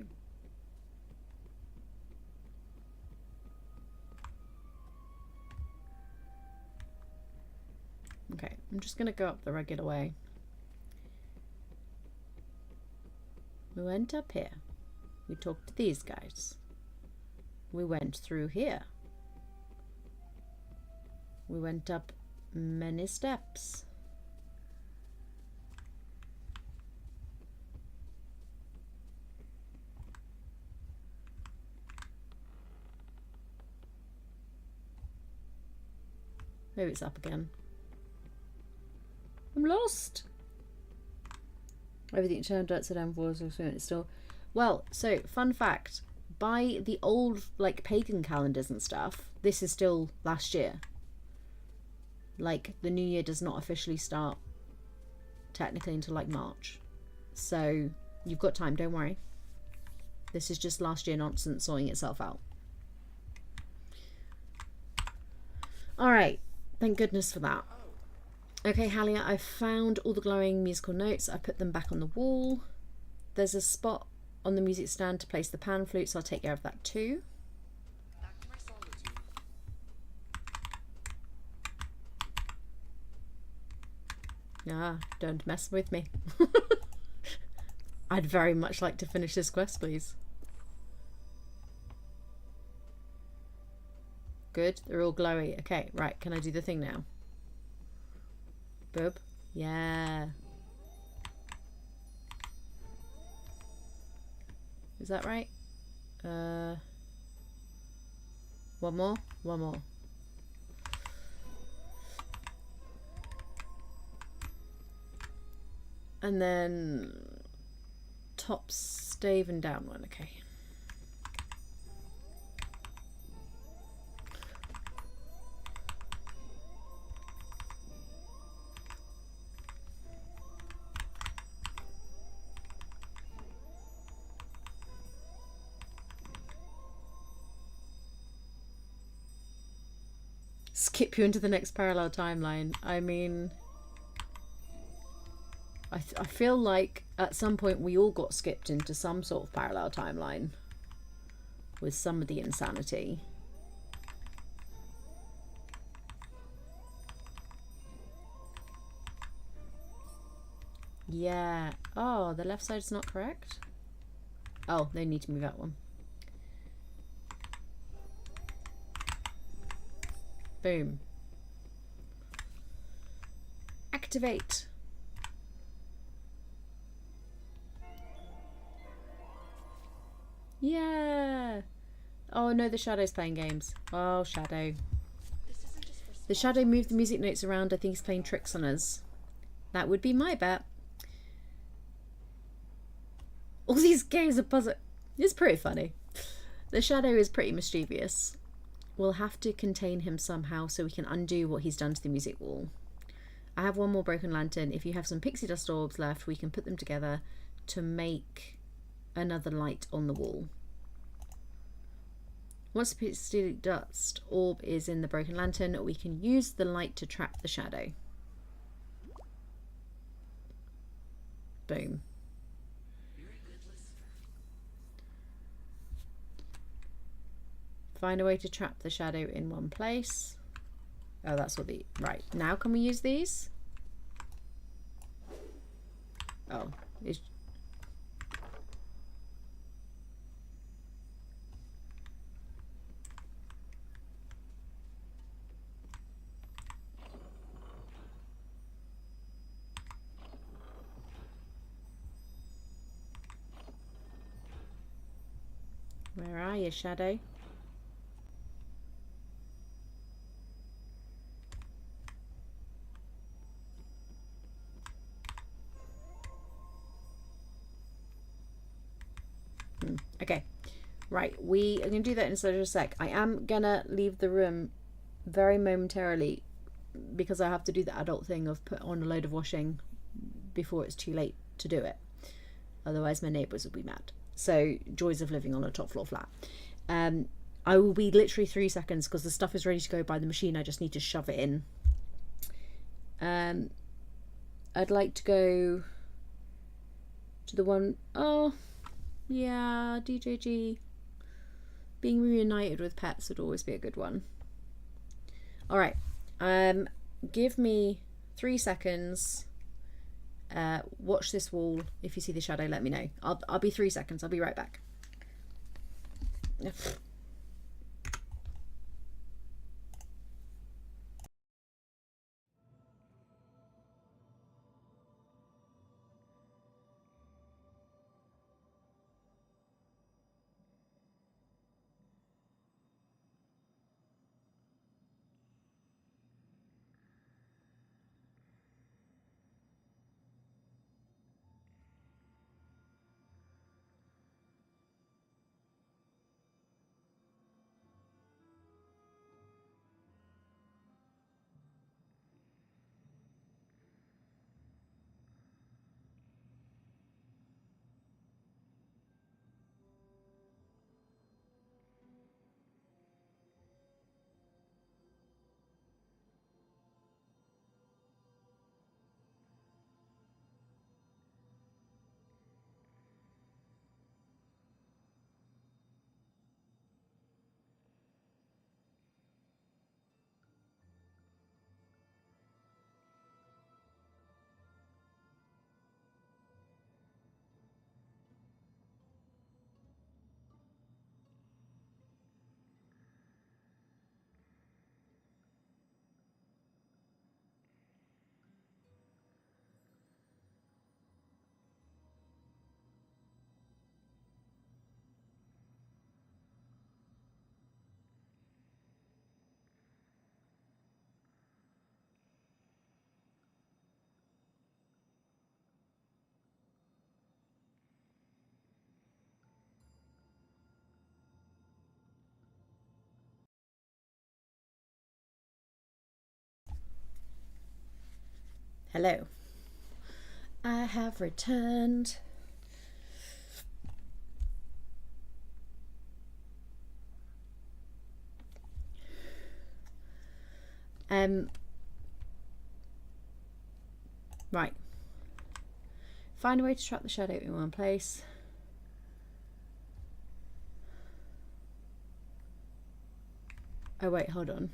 Okay, I'm just going to go up the regular way. We went up here. We talked to these guys. We went through here. We went up many steps. Maybe it's up again. I'm lost. Everything turned upside down for us, it's still. Well, so fun fact: by the old like pagan calendars and stuff, this is still last year. Like the new year does not officially start technically until like March, so you've got time. Don't worry. This is just last year nonsense sorting itself out. All right, thank goodness for that. Okay, Halia, I found all the glowing musical notes. I put them back on the wall. There's a spot on the music stand to place the pan flute, so I'll take care of that too. Ah, don't mess with me. I'd very much like to finish this quest, please. Good, they're all glowy. Okay, right, can I do the thing now? Boob. Yeah. Is that right? One more? One more. And then top stave and down one. Okay. skip you into the next parallel timeline. I mean, I feel like at some point we all got skipped into some sort of parallel timeline with some of the insanity. Yeah. Oh, the left side's not correct. Oh, they need to move that one. Boom. Activate. Yeah. Oh no, the Shadow's playing games. Oh, Shadow. The Shadow moved the music notes around. I think he's playing tricks on us. That would be my bet. All these games are puzzle. It's pretty funny. The Shadow is pretty mischievous. We'll have to contain him somehow so we can undo what he's done to the music wall. I have one more broken lantern. If you have some pixie dust orbs left, we can put them together to make another light on the wall. Once the pixie dust orb is in the broken lantern, we can use the light to trap the Shadow. Boom. Find a way to trap the Shadow in one place. Oh, that's what the... Right, now can we use these? Oh, it's... Where are you, Shadow? Okay, right, we are going to do that in such a sec. I am going to leave the room very momentarily because I have to do the adult thing of put on a load of washing before it's too late to do it. Otherwise my neighbours will be mad. So, joys of living on a top floor flat. I will be literally 3 seconds because the stuff is ready to go by the machine. I just need to shove it in. I'd like to go to the one... Oh... Yeah, DJG. Being reunited with pets would always be a good one. Alright. Give me 3 seconds. Watch this wall. If you see the Shadow, let me know. I'll be 3 seconds. I'll be right back. Hello. I have returned. Right. Find a way to trap the shadow in one place. Oh wait, hold on.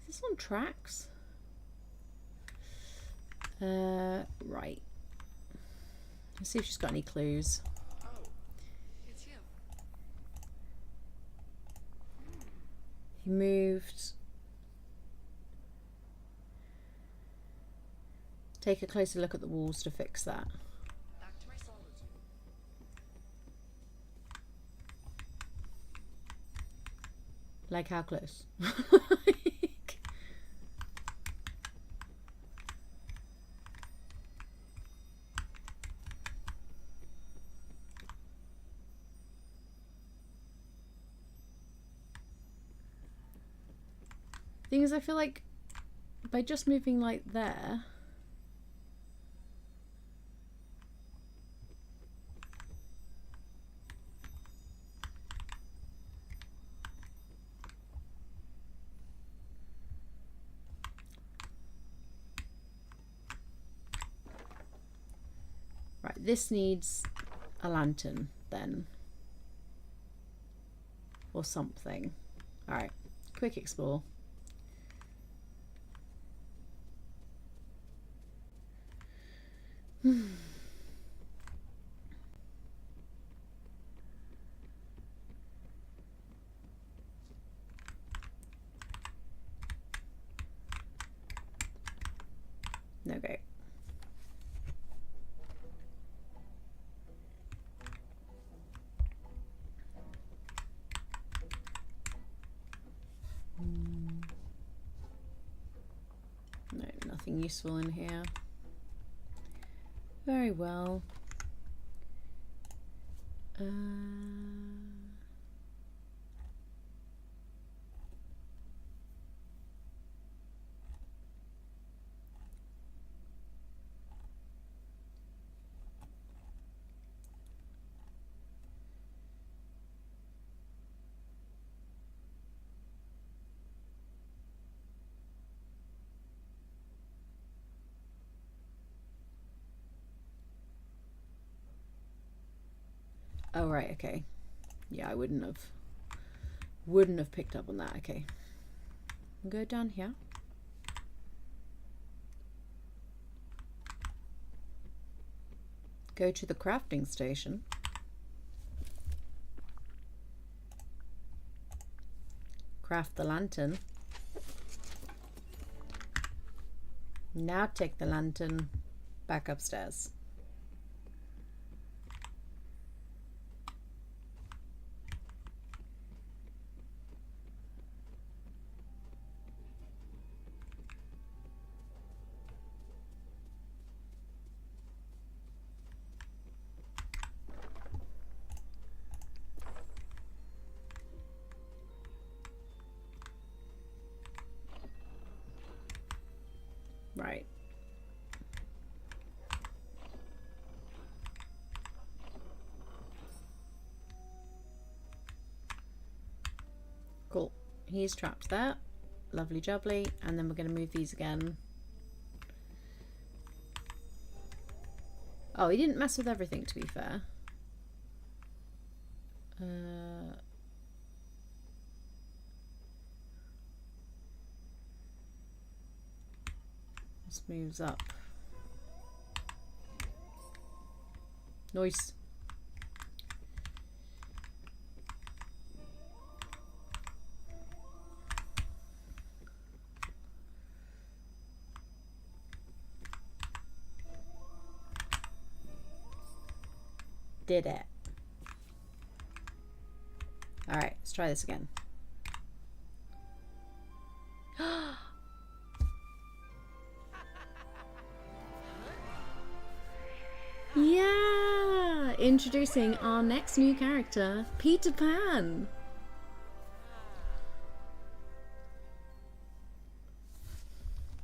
Is this on tracks? Right. Let's see if she's got any clues. Oh, it's him. He moved. Take a closer look at the walls to fix that. Back to my solitude. Like how close? Thing is, I feel like by just moving like there, right, this needs a lantern then, or something. All right, quick explore. No go. No, nothing useful in here. Very well. Oh right, okay. Yeah, I wouldn't have picked up on that. Okay. Go down here. Go to the crafting station. Craft the lantern. Now take the lantern back upstairs. Right. Cool. He's trapped there. Lovely jubbly. And then we're going to move these again. Oh, he didn't mess with everything, to be fair. This moves up. Nice. Did it. All right, let's try this again. Yeah, introducing our next new character, Peter Pan.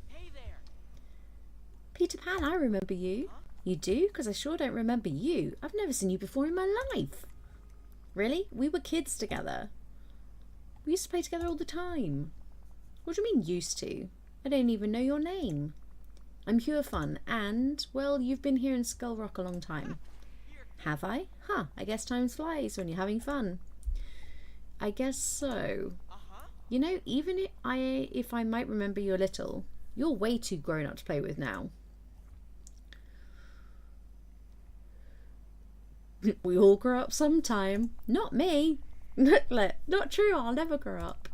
Hey there. Peter Pan, I remember you. You do? Because I sure don't remember you. I've never seen you before in my life. Really? We were kids together. We used to play together all the time. What do you mean used to? I don't even know your name. I'm HueOfFun and, well, you've been here in Skull Rock a long time. Have I? Huh, I guess time flies when you're having fun. I guess so. You know, even if I might remember you a little, you're way too grown up to play with now. We all grow up sometime. Not me. Not true, I'll never grow up.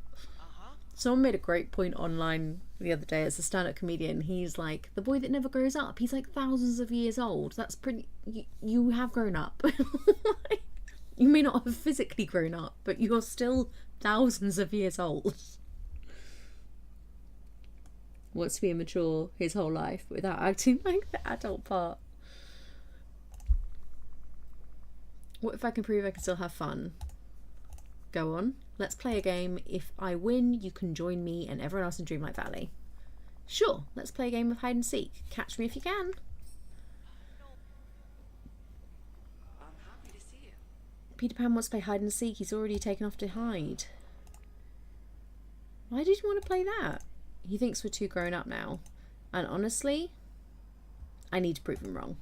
Someone made a great point online the other day as a stand-up comedian. He's like, the boy that never grows up. He's like thousands of years old. That's pretty... You have grown up. You may not have physically grown up, but you're still thousands of years old. Wants to be immature his whole life without acting like the adult part. What if I can prove I can still have fun? Go on, let's play a game. If I win, you can join me and everyone else in Dreamlight Valley. Sure, let's play a game of hide and seek. Catch me if you can. I'm happy to see you. Peter Pan wants to play hide and seek. He's already taken off to hide. Why did you want to play that? He thinks we're too grown up now. And honestly, I need to prove him wrong.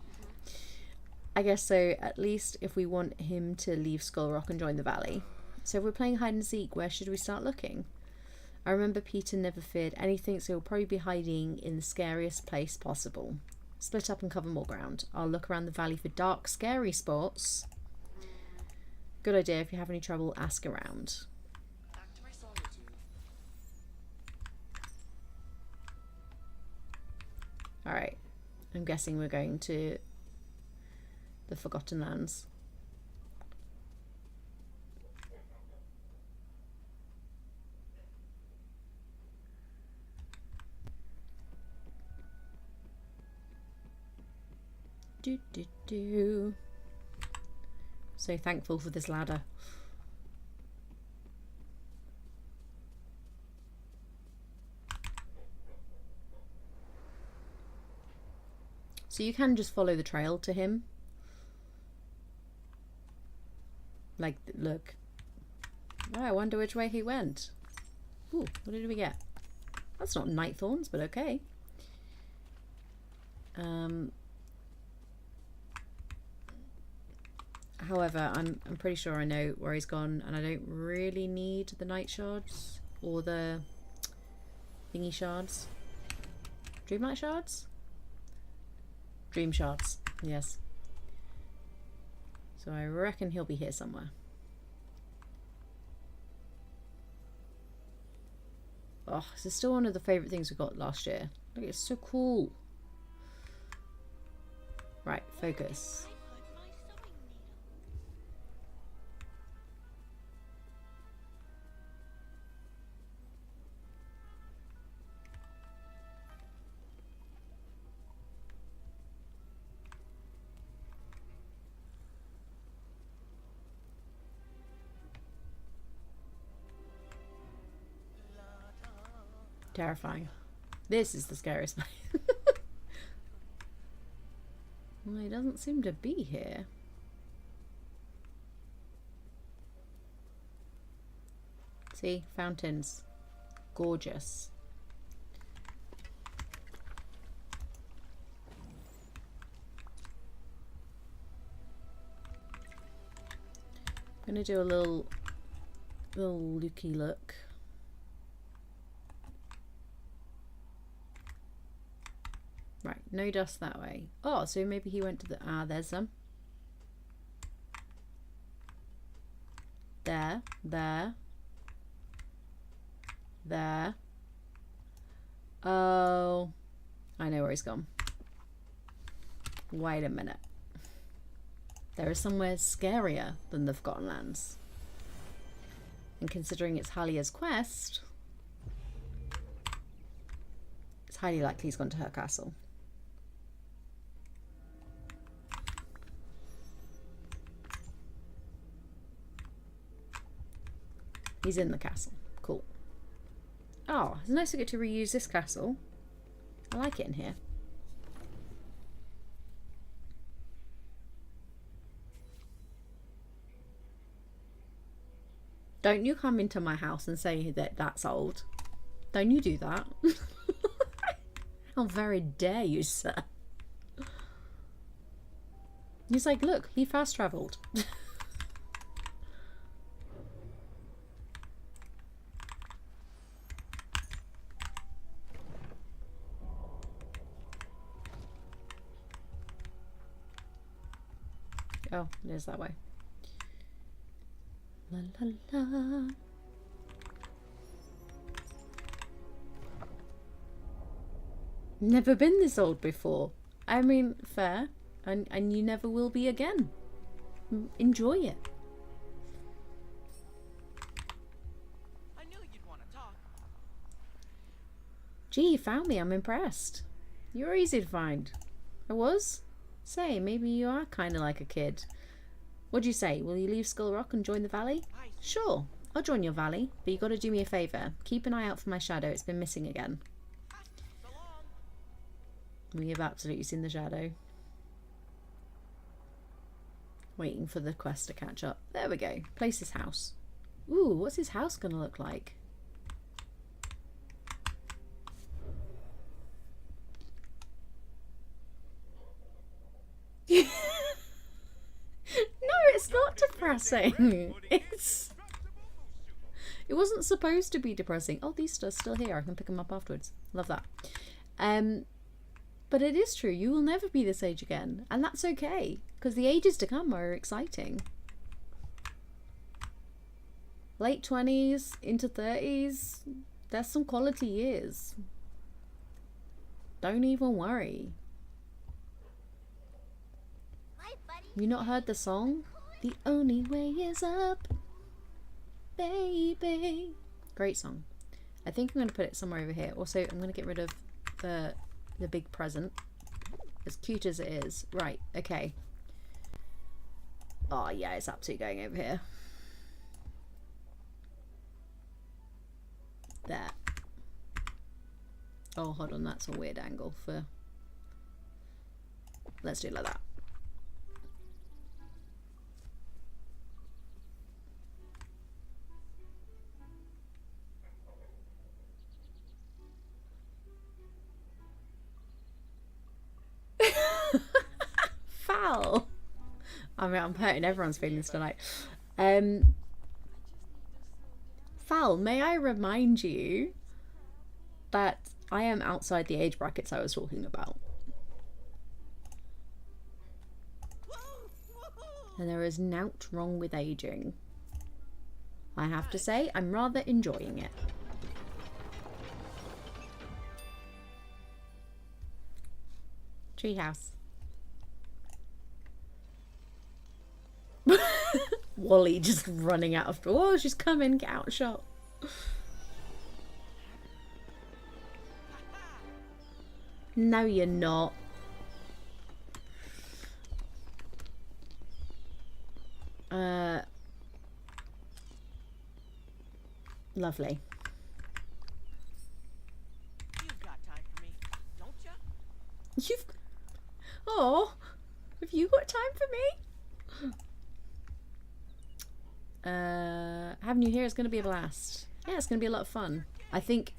I guess so, at least if we want him to leave Skull Rock and join the valley. So if we're playing hide and seek, where should we start looking? I remember Peter never feared anything, so he'll probably be hiding in the scariest place possible. Split up and cover more ground. I'll look around the valley for dark, scary spots. Good idea. If you have any trouble, ask around. Back to my solitude. Alright. I'm guessing we're going to the Forgotten Lands. So thankful for this ladder. So you can just follow the trail to him. Like, look. Oh, I wonder which way he went. Ooh, what did we get? That's not night thorns, but okay. However, I'm pretty sure I know where he's gone, and I don't really need the night shards or the thingy shards. Dreamlight shards? Dream shards, yes. So I reckon he'll be here somewhere. Oh, this is still one of the favourite things we got last year. Look, it's so cool. Right, focus. Terrifying. This is the scariest place. Well, he doesn't seem to be here. See, fountains. Gorgeous. I'm gonna do a little looky look. Right, no dust that way. Oh, so maybe he went to the... Ah, there's some. There, there. There. Oh. I know where he's gone. Wait a minute. There is somewhere scarier than the Forgotten Lands. And considering it's Halia's quest, it's highly likely he's gone to her castle. He's in the castle. Cool. Oh, it's nice to get to reuse this castle. I like it in here. Don't you come into my house and say that that's old. Don't you do that. How very dare you, sir. He's like, look, he fast travelled. Oh, it is that way. La la la. Never been this old before. I mean, fair. And you never will be again. Enjoy it. I knew you'd want to talk. Gee, you found me. I'm impressed. You were easy to find. I was? Say, maybe you are kind of like a kid. What'd you say? Will you leave Skull Rock and join the valley? Sure. I'll join your valley. But you got to do me a favour. Keep an eye out for my shadow. It's been missing again. So long. We have absolutely seen the shadow. Waiting for the quest to catch up. There we go. Place his house. Ooh, what's his house going to look like? No, it's not depressing. It wasn't supposed to be depressing. Oh, these are still here. I can pick them up afterwards. Love that. But it is true. You will never be this age again. And that's okay. Because the ages to come are exciting. Late 20s into 30s. There's some quality years. Don't even worry. My buddy You not heard the song? The only way is up, baby. Great song. I think I'm going to put it somewhere over here. Also, I'm going to get rid of the big present. As cute as it is. Right, okay. Oh yeah, it's absolutely going over here. There. Oh, hold on, that's a weird angle for... Let's do it like that. Foul. I mean, I'm hurting everyone's feelings tonight. Foul, may I remind you that I am outside the age brackets I was talking about. And there is nought wrong with aging. I have to say, I'm rather enjoying it. Treehouse. Wally just running out of... Oh, she's coming. Get out shot. No, you're not. Lovely. You've got time for me, don't ya? You've... Oh, have you got time for me? Having you here is going to be a blast. Yeah, it's going to be a lot of fun. I think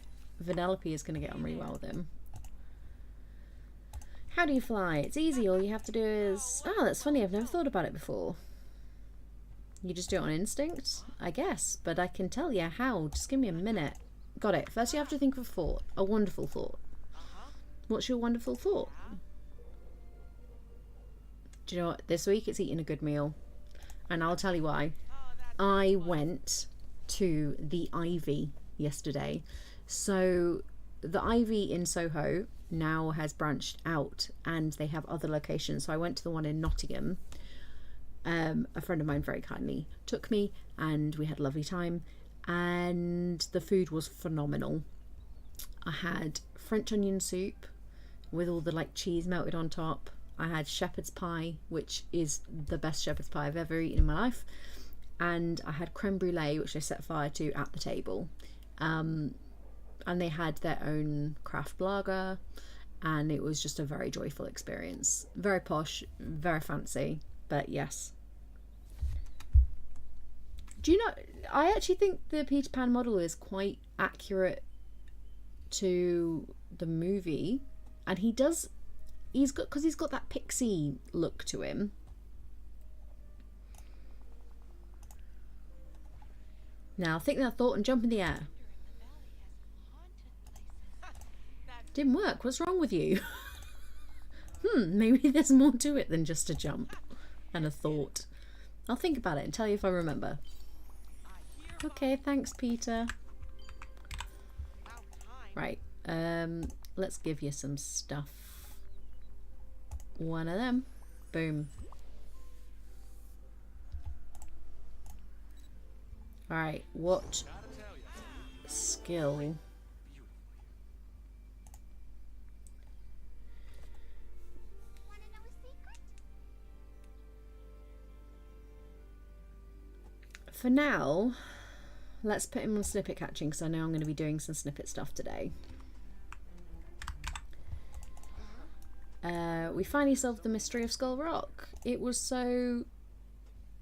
Vanellope is going to get on really well with him. How do you fly? It's easy. All you have to do is... Oh, that's funny. I've never thought about it before. You just do it on instinct? I guess. But I can tell you how. Just give me a minute. Got it. First you have to think of a thought. A wonderful thought. What's your wonderful thought? Do you know what? This week it's eating a good meal. And I'll tell you why. I went to the Ivy yesterday. So the Ivy in Soho now has branched out and they have other locations. So I went to the one in Nottingham. A friend of mine very kindly took me and we had a lovely time and the food was phenomenal. I had French onion soup with all the like cheese melted on top. I had shepherd's pie, which is the best shepherd's pie I've ever eaten in my life, and I had creme brulee, which I set fire to at the table. And they had their own craft lager and it was just a very joyful experience. Very posh, very fancy. But yes, Do you know, I actually think the Peter Pan model is quite accurate to the movie, and because he's got that pixie look to him. Now think that thought and jump in the air. Didn't work. What's wrong with you? Maybe there's more to it than just a jump and a thought. I'll think about it and tell you if I remember. Okay, thanks, Peter. Right, let's give you some stuff. One of them. Boom. Alright, what skill? Wanna know a secret? For now, let's put him on snippet catching because I know I'm going to be doing some snippet stuff today. We finally solved the mystery of Skull Rock. It was so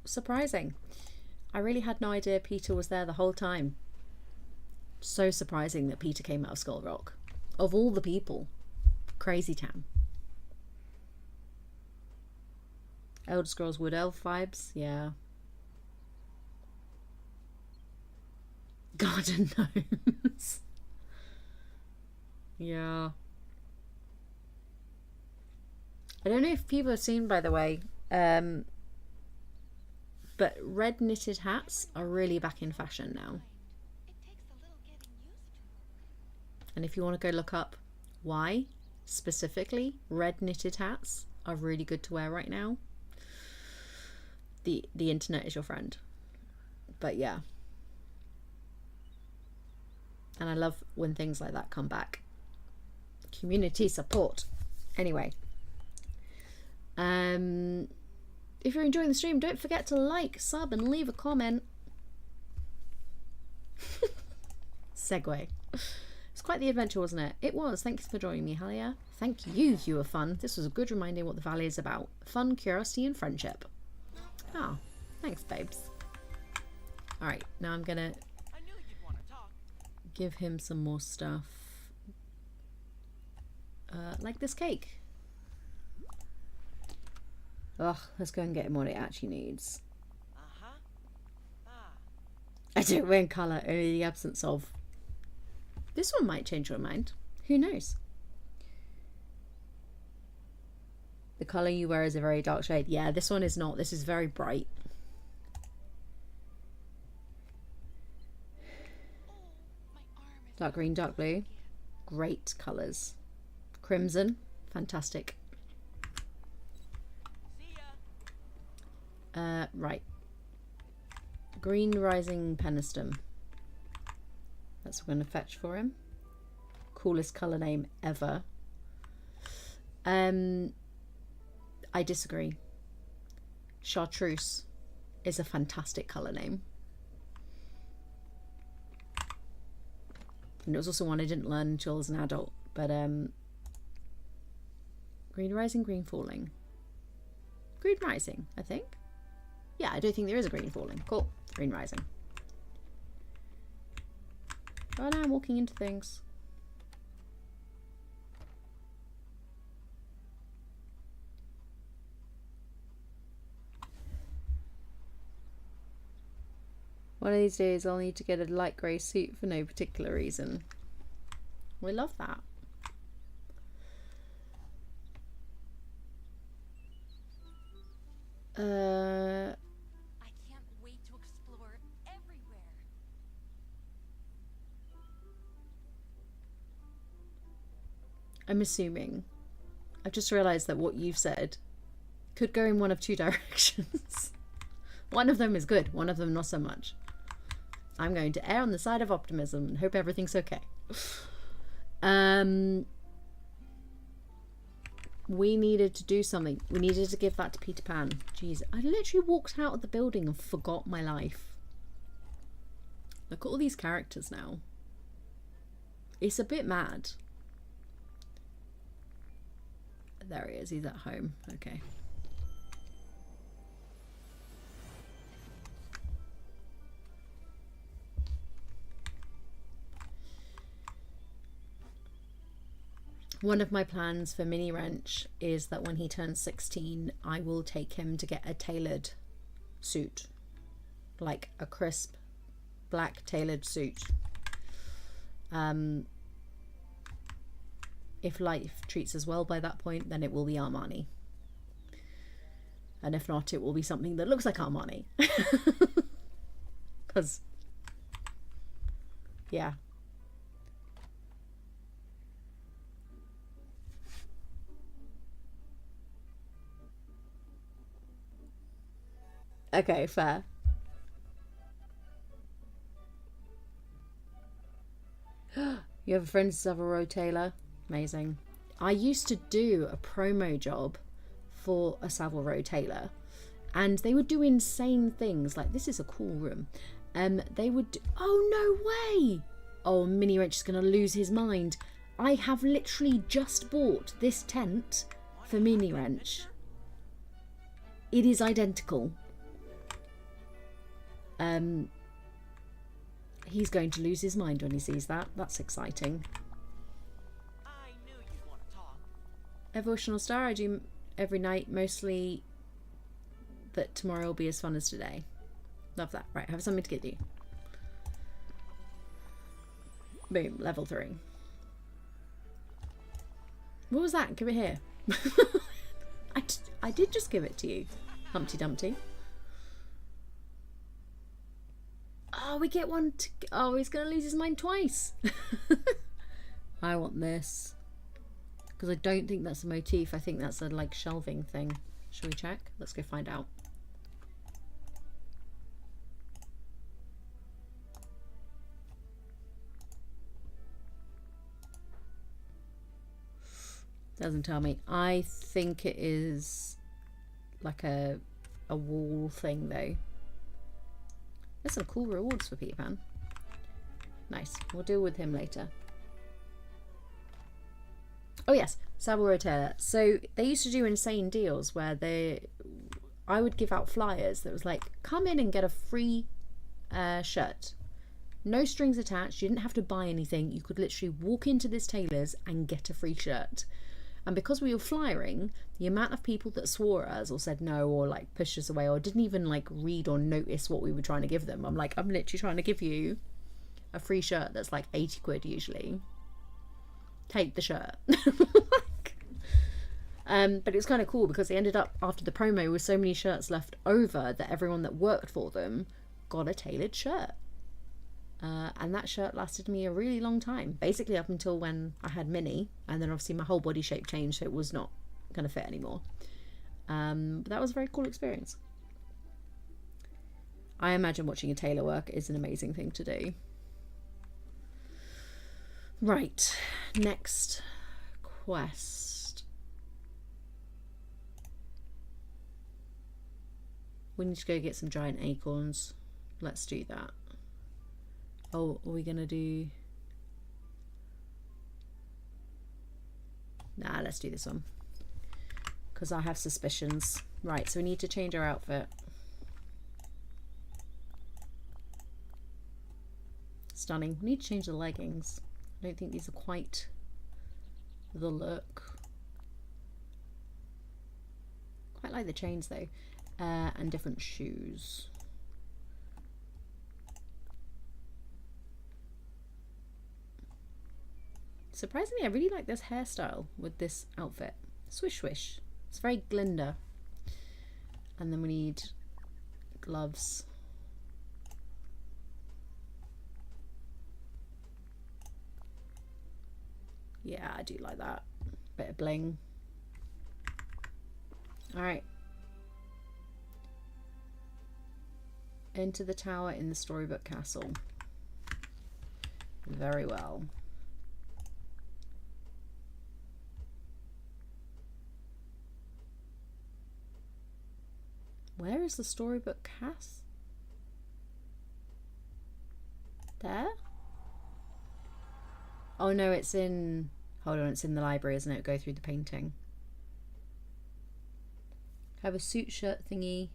surprising. I really had no idea Peter was there the whole time. So surprising that Peter came out of Skull Rock. Of all the people. Crazy town. Elder Scrolls Wood Elf vibes, yeah. Garden gnomes. Yeah. I don't know if people have seen, by the way, but red knitted hats are really back in fashion now. And if you want to go look up why, specifically, red knitted hats are really good to wear right now. The internet is your friend. But yeah. And I love when things like that come back. Community support. Anyway. If you're enjoying the stream, don't forget to like, sub, and leave a comment. Segue. It's quite the adventure, wasn't it? It was. Thanks for joining me, Halia. Thank you, HueOfFun. This was a good reminder what the valley is about. Fun, curiosity, and friendship. Ah, thanks, babes. Alright, now I'm gonna give him some more stuff. Like this cake. Ugh, let's go and get him what it actually needs. I don't wear colour, only the absence of. This one might change your mind. Who knows? The colour you wear is a very dark shade. Yeah, this one is not. This is very bright. Dark green, dark blue. Great colours. Crimson. Fantastic. Right. Green Rising Peniston. That's what I'm going to fetch for him. Coolest colour name ever. I disagree. Chartreuse is a fantastic colour name. And it was also one I didn't learn until as an adult. But Green Rising, Green Falling. Green Rising, I think. Yeah, I don't think there is a Green Falling. Cool. Green Rising. Oh, now I'm walking into things. One of these days I'll need to get a light grey suit for no particular reason. We love that. I can't wait to explore everywhere. I'm assuming. I've just realised that what you've said could go in one of two directions. One of them is good, one of them not so much. I'm going to err on the side of optimism and hope everything's okay. We needed to do something. We needed to give that to Peter Pan. Jeez, I literally walked out of the building and forgot my life. Look at all these characters now. It's a bit mad. There he is. He's at home. Okay. One of my plans for Mini Wrench is that when he turns 16, I will take him to get a tailored suit. Like a crisp, black tailored suit. If life treats us well by that point, then it will be Armani. And if not, it will be something that looks like Armani. Because, yeah. Okay, fair. You have a friend, Savile Row Taylor? Amazing. I used to do a promo job for a Savile Row Taylor, and they would do insane things like, this is a cool room. They would do, oh no way! Oh, Mini Wrench is going to lose his mind. I have literally just bought this tent for Mini Wrench. It is identical. He's going to lose his mind when he sees that. That's exciting. I knew you'd want to talk. Evolutional Star, I do every night, mostly that tomorrow will be as fun as today. Love that. Right, I have something to get you. Boom, level 3. What was that? Give it here. I did just give it to you, Humpty Dumpty. Oh, we get one. Oh, he's going to lose his mind twice. I want this. Because I don't think that's a motif. I think that's a like shelving thing. Shall we check? Let's go find out. Doesn't tell me. I think it is like a wall thing though. There's some cool rewards for Peter Pan. Nice. We'll deal with him later. Oh yes, Savile Row Taylor. So they used to do insane deals where I would give out flyers that was like, come in and get a free shirt. No strings attached. You didn't have to buy anything. You could literally walk into this tailor's and get a free shirt. And because we were flyering, the amount of people that swore at us or said no or like pushed us away or didn't even like read or notice what we were trying to give them. I'm like, I'm literally trying to give you a free shirt that's like 80 quid usually. Take the shirt. But it was kind of cool because they ended up after the promo with so many shirts left over that everyone that worked for them got a tailored shirt. And that shirt lasted me a really long time, basically up until when I had Minnie, and then obviously my whole body shape changed, so it was not going to fit anymore. But that was a very cool experience. I imagine watching a tailor work is an amazing thing to do. Right, next quest. We need to go get some giant acorns. Let's do that. Oh, are we gonna do... Nah, let's do this one. Because I have suspicions. Right, so we need to change our outfit. Stunning. We need to change the leggings. I don't think these are quite the look. Quite like the chains though. And different shoes. Surprisingly, I really like this hairstyle with this outfit. Swish swish. It's very Glinda. And then we need gloves. Yeah, I do like that. Bit of bling. Alright. Enter the tower in the Storybook Castle. Very well. Where is the Storybook Castle? There? Oh no, it's in... Hold on, it's in the library, isn't it? Go through the painting. Have a suit shirt thingy.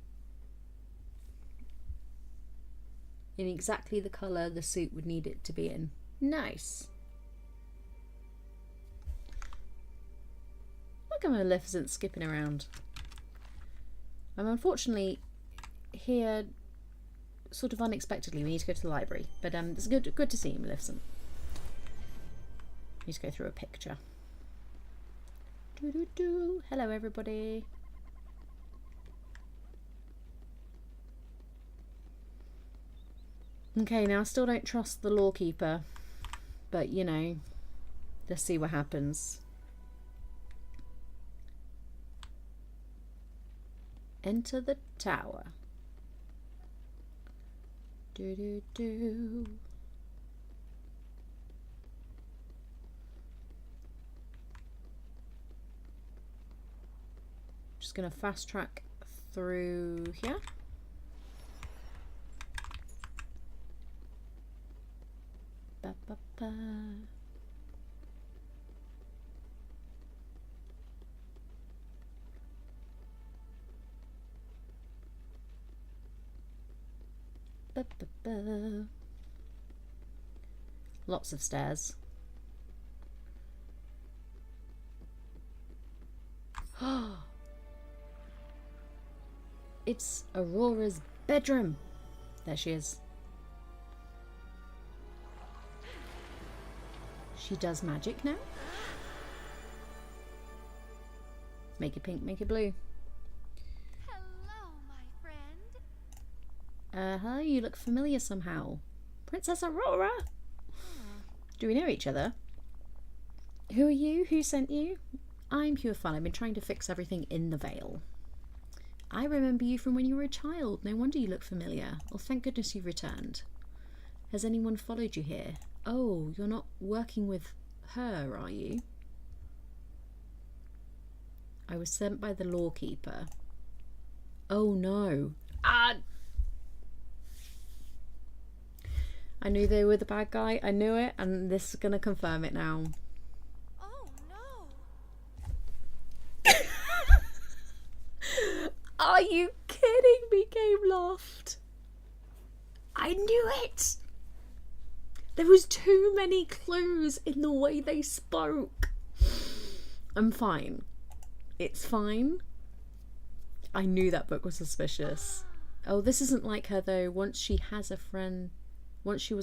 In exactly the colour the suit would need it to be in. Nice. like a Maleficent skipping around. I'm unfortunately here sort of unexpectedly. We need to go to the library. But it's good to see you, Maleficent. Need to go through a picture. Hello, everybody. Okay, now I still don't trust the lawkeeper, but you know, let's see what happens. Enter the tower. Just gonna fast track through here. Ba, ba, ba. Ba, ba, ba. Lots of stairs. It's Aurora's bedroom. There she is. She does magic now. Make it pink, make it blue. Hello, my friend. Hello, you look familiar somehow. Princess Aurora! Do we know each other? Who are you? Who sent you? I'm HueOfFun. I've been trying to fix everything in the Vale. I remember you from when you were a child. No wonder you look familiar. Well, thank goodness you've returned. Has anyone followed you here? Oh, you're not working with her, are you? I was sent by the lawkeeper. Oh no. Ah! I knew they were the bad guy. I knew it, and this is gonna confirm it now. Oh no. Are you kidding me, Game Loft? I knew it! There was too many clues in the way they spoke. I'm fine. It's fine. I knew that book was suspicious. Oh, this isn't like her though. Once she was a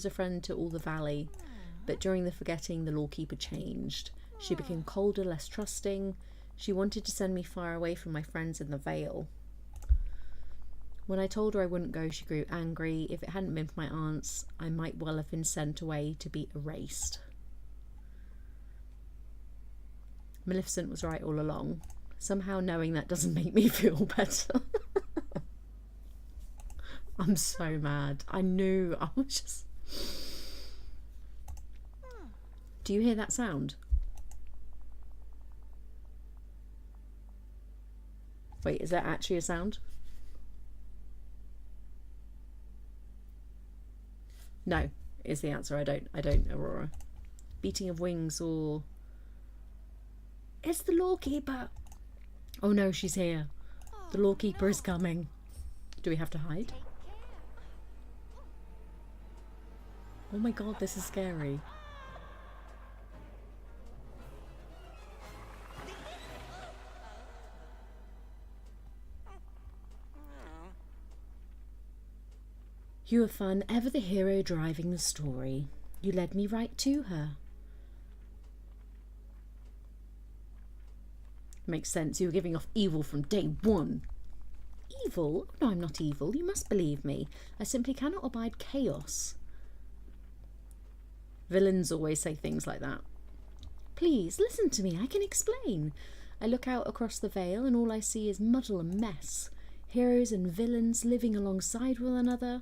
friend to all the valley, but during the forgetting, the lawkeeper changed. She became colder, less trusting. She wanted to send me far away from my friends in the Vale. When I told her I wouldn't go, she grew angry. If it hadn't been for my aunts, I might well have been sent away to be erased. Maleficent was right all along. Somehow knowing that doesn't make me feel better. I'm so mad. I knew. I was just... Do you hear that sound? Wait, is that actually a sound? No, is the answer. I don't, Aurora. Beating of wings or... It's the lawkeeper! Oh no, she's here. The lawkeeper is coming. Do we have to hide? Take care. Oh my god, this is scary. HueOfFun, ever the hero driving the story. You led me right to her. Makes sense, you were giving off evil from day one. Evil? Oh, no, I'm not evil. You must believe me. I simply cannot abide chaos. Villains always say things like that. Please, listen to me. I can explain. I look out across the Vale and all I see is muddle and mess. Heroes and villains living alongside one another.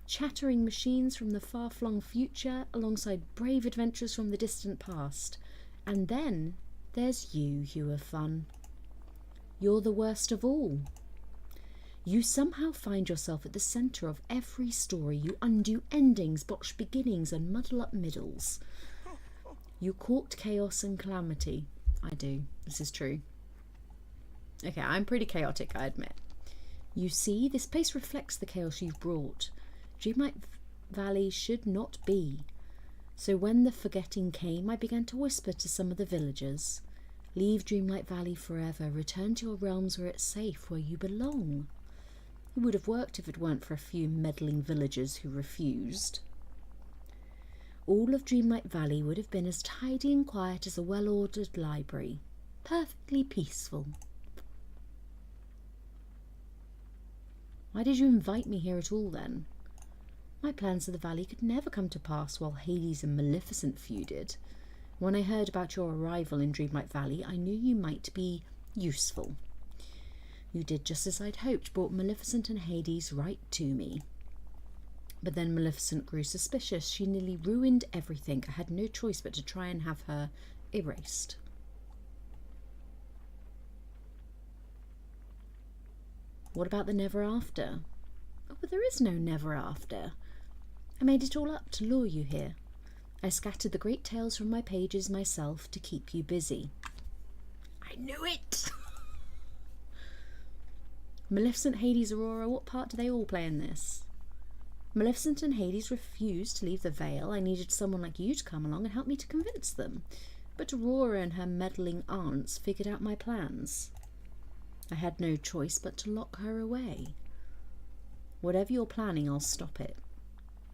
Chattering machines from the far-flung future alongside brave adventurers from the distant past. And then there's you, HueOfFun. You're the worst of all. You somehow find yourself at the centre of every story. You undo endings, botch beginnings, and muddle up middles. You court chaos and calamity. I do. This is true. Okay, I'm pretty chaotic, I admit. You see, this place reflects the chaos you've brought. Dreamlight Valley should not be. So when the forgetting came, I began to whisper to some of the villagers. Leave Dreamlight Valley forever. Return to your realms where it's safe, where you belong. It would have worked if it weren't for a few meddling villagers who refused. All of Dreamlight Valley would have been as tidy and quiet as a well-ordered library. Perfectly peaceful. Why did you invite me here at all, then? My plans for the valley could never come to pass while Hades and Maleficent feuded. When I heard about your arrival in Dreamlight Valley, I knew you might be useful. You did just as I'd hoped, brought Maleficent and Hades right to me. But then Maleficent grew suspicious. She nearly ruined everything. I had no choice but to try and have her erased. What about the never after? Oh, but there is no never after. I made it all up to lure you here. I scattered the great tales from my pages myself to keep you busy. I knew it! Maleficent, Hades, Aurora, what part do they all play in this? Maleficent and Hades refused to leave the Vale. I needed someone like you to come along and help me to convince them. But Aurora and her meddling aunts figured out my plans. I had no choice but to lock her away. Whatever you're planning, I'll stop it.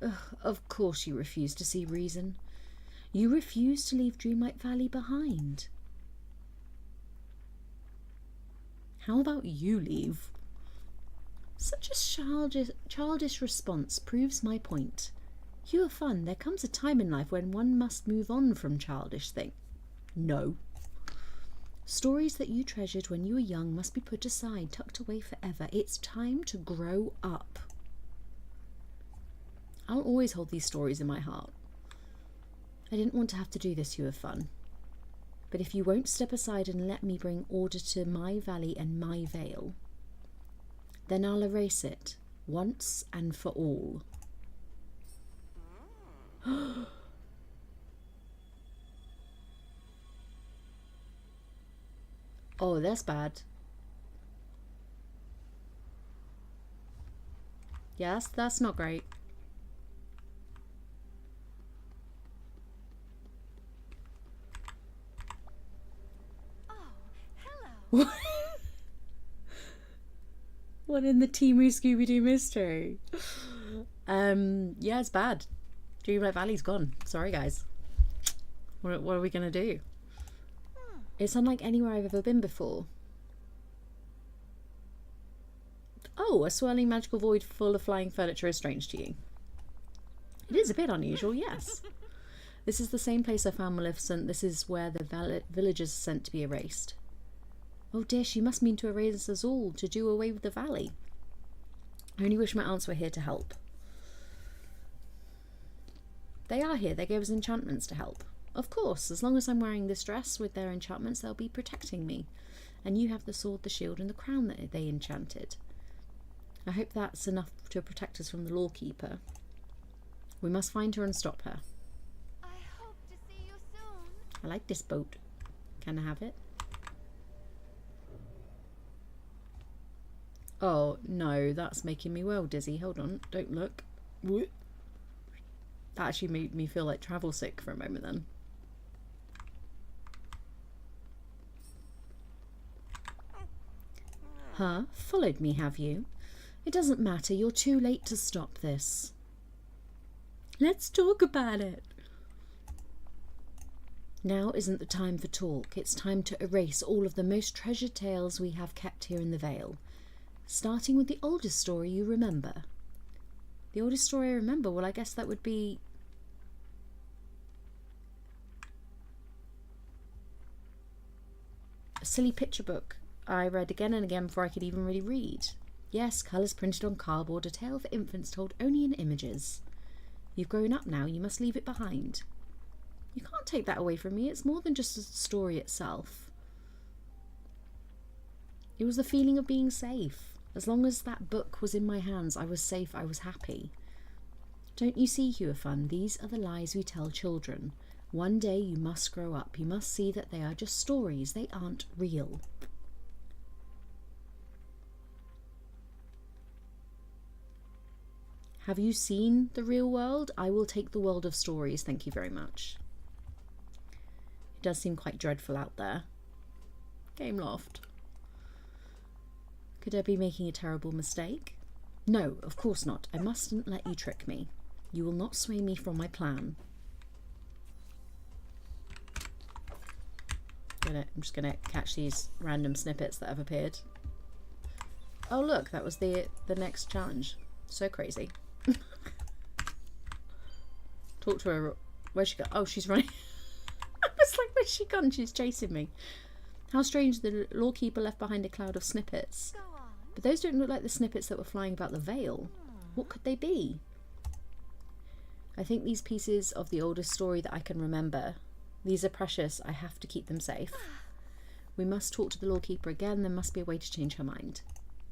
Ugh, of course you refuse to see reason. You refuse to leave Dreamlight Valley behind. How about you leave? Such a childish response proves my point. HueOfFun, there comes a time in life when one must move on from childish things. No. Stories that you treasured when you were young must be put aside, tucked away forever. It's time to grow up. I'll always hold these stories in my heart. I didn't want to have to do this, HueOfFun. But if you won't step aside and let me bring order to my valley and my vale, then I'll erase it, once and for all. Oh, that's bad. Yes, that's not great. Oh, hello. What in the Timu Scooby-Doo mystery? Yeah, it's bad. Dreamlight Valley's gone. Sorry, guys. What are we going to do? It's unlike anywhere I've ever been before. Oh, a swirling magical void full of flying furniture is strange to you. It is a bit unusual, yes. This is the same place I found Maleficent. This is where the villagers are sent to be erased. Oh dear, she must mean to erase us all, to do away with the valley. I only wish my aunts were here to help. They are here. They gave us enchantments to help. Of course, as long as I'm wearing this dress with their enchantments, they'll be protecting me. And you have the sword, the shield, and the crown that they enchanted. I hope that's enough to protect us from the lawkeeper. We must find her and stop her. I hope to see you soon. I like this boat. Can I have it? Oh, no, that's making me well dizzy. Hold on, don't look. That actually made me feel like travel sick for a moment then. Huh? Followed me, have you? It doesn't matter, you're too late to stop this. Let's talk about it. Now isn't the time for talk. It's time to erase all of the most treasured tales we have kept here in the Vale. Starting with the oldest story you remember. The oldest story I remember? Well, I guess that would be... a silly picture book I read again and again before I could even really read. Yes, colours printed on cardboard, a tale for infants told only in images. You've grown up now, you must leave it behind. You can't take that away from me, it's more than just a story itself. It was the feeling of being safe. As long as that book was in my hands, I was safe, I was happy. Don't you see, HueOfFun, these are the lies we tell children. One day you must grow up, you must see that they are just stories, they aren't real. Have you seen the real world? I will take the world of stories, thank you very much. It does seem quite dreadful out there. Game loft. Could I be making a terrible mistake? No, of course not. I mustn't let you trick me. You will not sway me from my plan. I'm just gonna catch these random snippets that have appeared. Oh look, that was the next challenge. So crazy. Talk to her. Where's she gone? Oh, she's running. I was like, where's she gone? She's chasing me. How strange, the lawkeeper left behind a cloud of snippets. Go on. But those don't look like the snippets that were flying about the veil. What could they be? I think these pieces of the oldest story that I can remember. These are precious. I have to keep them safe. We must talk to the lawkeeper again. There must be a way to change her mind.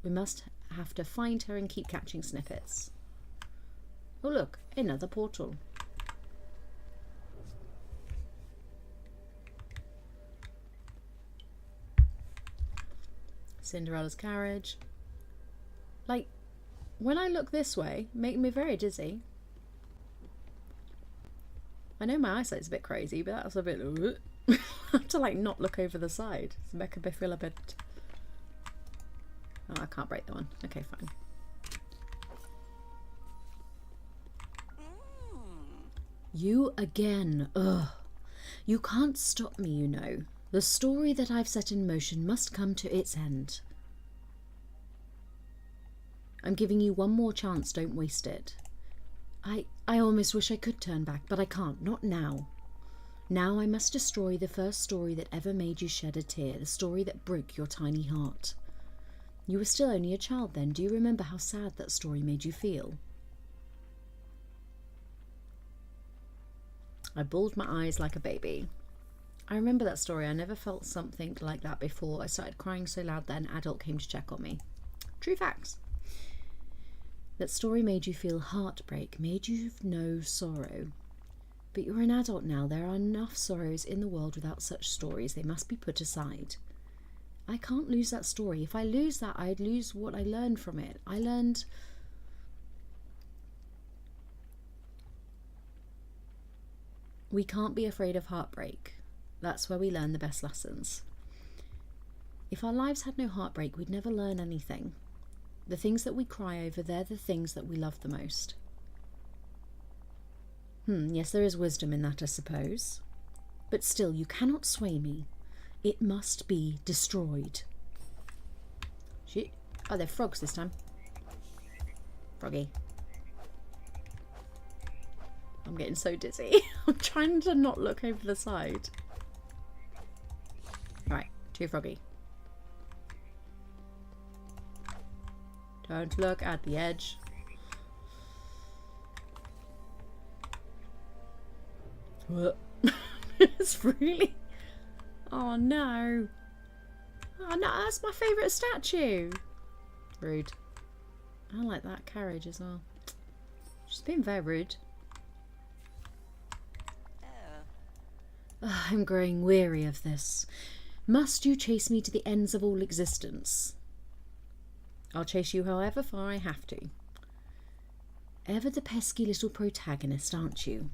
We must have to find her and keep catching snippets. Oh look, another portal. Cinderella's carriage. Like, when I look this way, make me very dizzy. I know my eyesight's a bit crazy, but that's a bit... I have to, like, not look over the side. It's making me feel a bit... Oh, I can't break that one. Okay, fine. You again. Ugh. You can't stop me, you know. The story that I've set in motion must come to its end. I'm giving you one more chance, don't waste it. I almost wish I could turn back, but I can't, not now. Now I must destroy the first story that ever made you shed a tear, the story that broke your tiny heart. You were still only a child then. Do you remember how sad that story made you feel? I bawled my eyes like a baby. I remember that story. I never felt something like that before. I started crying so loud that an adult came to check on me. True facts. That story made you feel heartbreak, made you know sorrow. But you're an adult now. There are enough sorrows in the world without such stories. They must be put aside. I can't lose that story. If I lose that, I'd lose what I learned from it. I learned... We can't be afraid of heartbreak. That's where we learn the best lessons. If our lives had no heartbreak, we'd never learn anything. The things that we cry over, they're the things that we love the most. Yes, there is wisdom in that, I suppose. But still, you cannot sway me. It must be destroyed. Shit. Oh, they're frogs this time. Froggy. I'm getting so dizzy. I'm trying to not look over the side. Alright, too froggy. Don't look at the edge. It's really... Oh no. Oh no, that's my favourite statue. Rude. I like that carriage as well. She's been very rude. I'm growing weary of this. Must you chase me to the ends of all existence? I'll chase you however far I have to. Ever the pesky little protagonist, aren't you?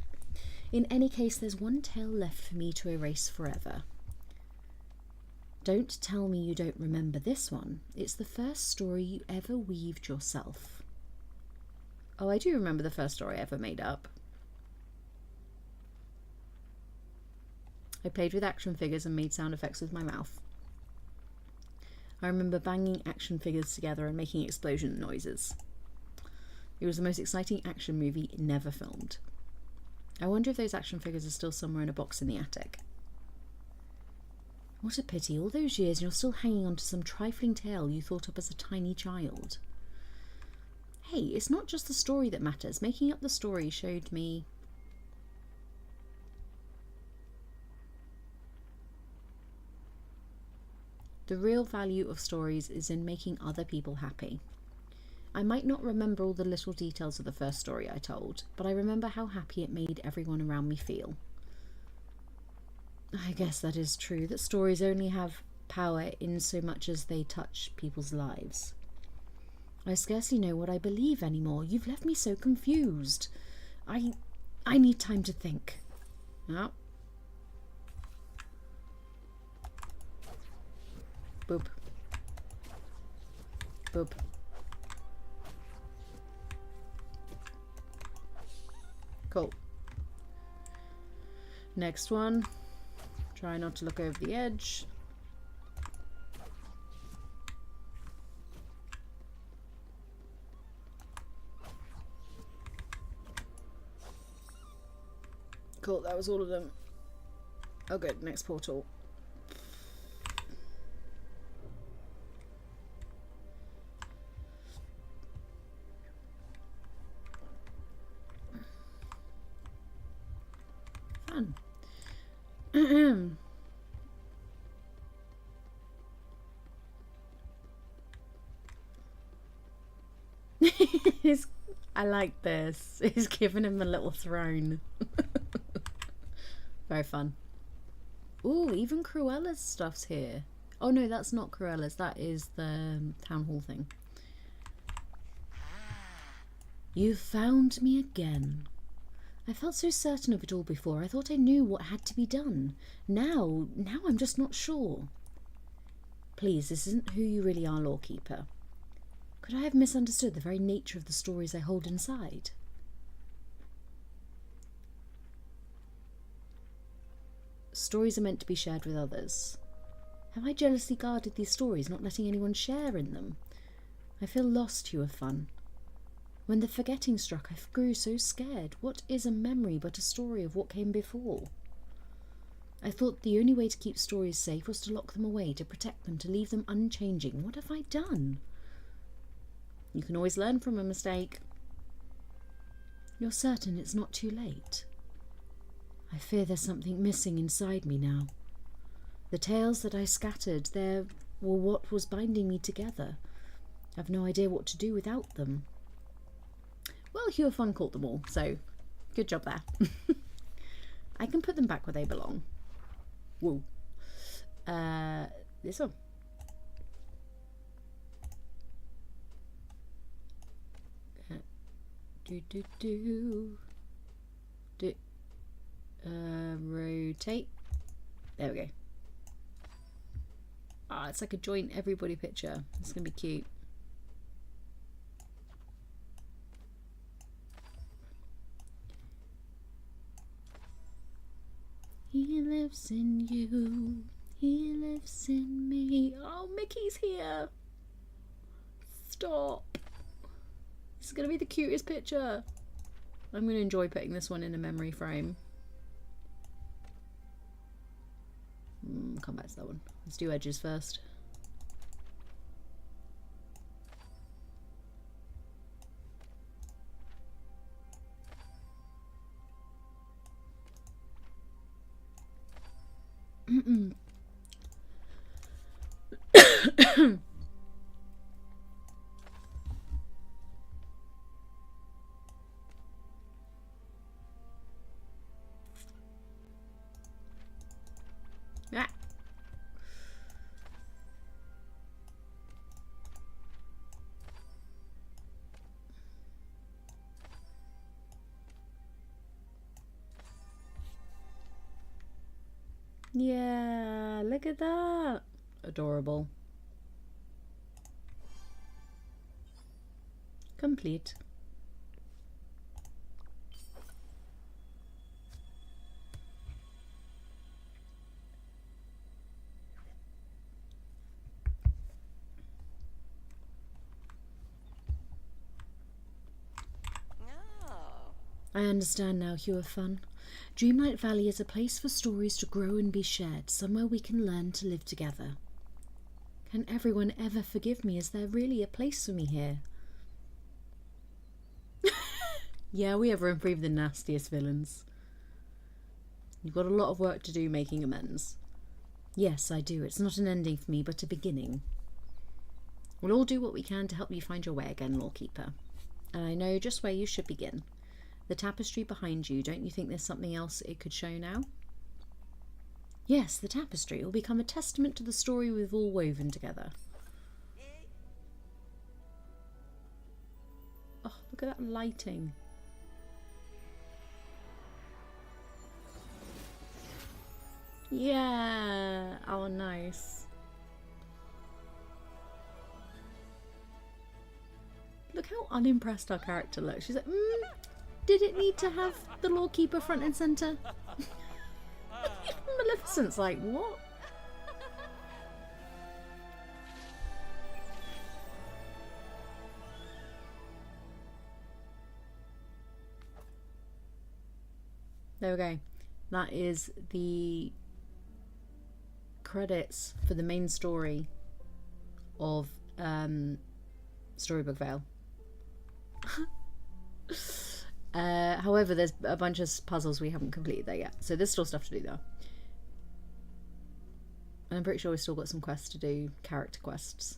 In any case, there's one tale left for me to erase forever. Don't tell me you don't remember this one. It's the first story you ever weaved yourself. Oh, I do remember the first story I ever made up. I played with action figures and made sound effects with my mouth. I remember banging action figures together and making explosion noises. It was the most exciting action movie never filmed. I wonder if those action figures are still somewhere in a box in the attic. What a pity, all those years and you're still hanging on to some trifling tale you thought up as a tiny child. Hey, it's not just the story that matters. Making up the story showed me... The real value of stories is in making other people happy. I might not remember all the little details of the first story I told, but I remember how happy it made everyone around me feel. I guess that is true, that stories only have power in so much as they touch people's lives. I scarcely know what I believe anymore. You've left me so confused. I need time to think. Oh. Boop. Cool. Next one. Try not to look over the edge. Cool, that was all of them. Oh good, next portal. Fun. I like this. He's given him a little throne. Very fun. Ooh, even Cruella's stuff's here. Oh no, that's not Cruella's. That is the town hall thing. You found me again. I felt so certain of it all before. I thought I knew what had to be done. Now I'm just not sure. Please, this isn't who you really are, Lawkeeper. Could I have misunderstood the very nature of the stories I hold inside? Stories are meant to be shared with others. Have I jealously guarded these stories, not letting anyone share in them? I feel lost, HueOfFun. When the forgetting struck, I grew so scared. What is a memory but a story of what came before? I thought the only way to keep stories safe was to lock them away, to protect them, to leave them unchanging. What have I done? You can always learn from a mistake. You're certain it's not too late? I fear there's something missing inside me now. The tales that I scattered, there were what was binding me together. I've no idea what to do without them. Well, HueOfFun caught them all, so good job there. I can put them back where they belong. Whoa. This one. Rotate. There we go. Ah, it's like a joint everybody picture. It's gonna be cute. He lives in you. He lives in me. Oh, Mickey's here. Stop. This is going to be the cutest picture. I'm going to enjoy putting this one in a memory frame. Come back to that one. Let's do edges first. Ah. Yeah, look at that. Adorable. Complete. I understand now, HueOfFun. Dreamlight Valley is a place for stories to grow and be shared, somewhere we can learn to live together. Can everyone ever forgive me? Is there really a place for me here? Yeah, we have room for even the nastiest villains. You've got a lot of work to do making amends. Yes, I do. It's not an ending for me, but a beginning. We'll all do what we can to help you find your way again, Lawkeeper. And I know just where you should begin. The tapestry behind you, don't you think there's something else it could show now? Yes, the tapestry will become a testament to the story we've all woven together. Oh, look at that lighting. Yeah. Oh, nice. Look how unimpressed our character looks. She's like, did it need to have the lawkeeper front and centre? Maleficent's like, what? There we go. That is the credits for the main story of Storybook Vale. However, there's a bunch of puzzles we haven't completed there yet, so there's still stuff to do there. And I'm pretty sure we've still got some quests to do, character quests.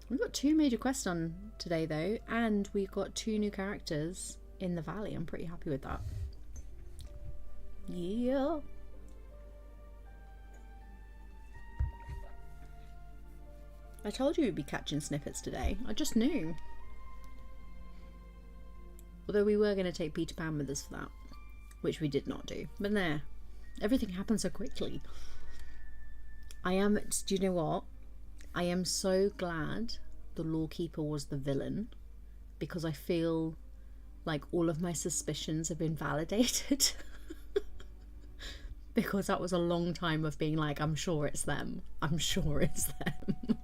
We've got 2 major quests on today though, and we've got 2 new characters in the valley. I'm pretty happy with that. Yeah. I told you we'd be catching snippets today. I just knew. Although we were going to take Peter Pan with us for that, which we did not do. But there, everything happened so quickly. Do you know what? I am so glad the lawkeeper was the villain, because I feel like all of my suspicions have been validated. Because that was a long time of being like, I'm sure it's them. I'm sure it's them.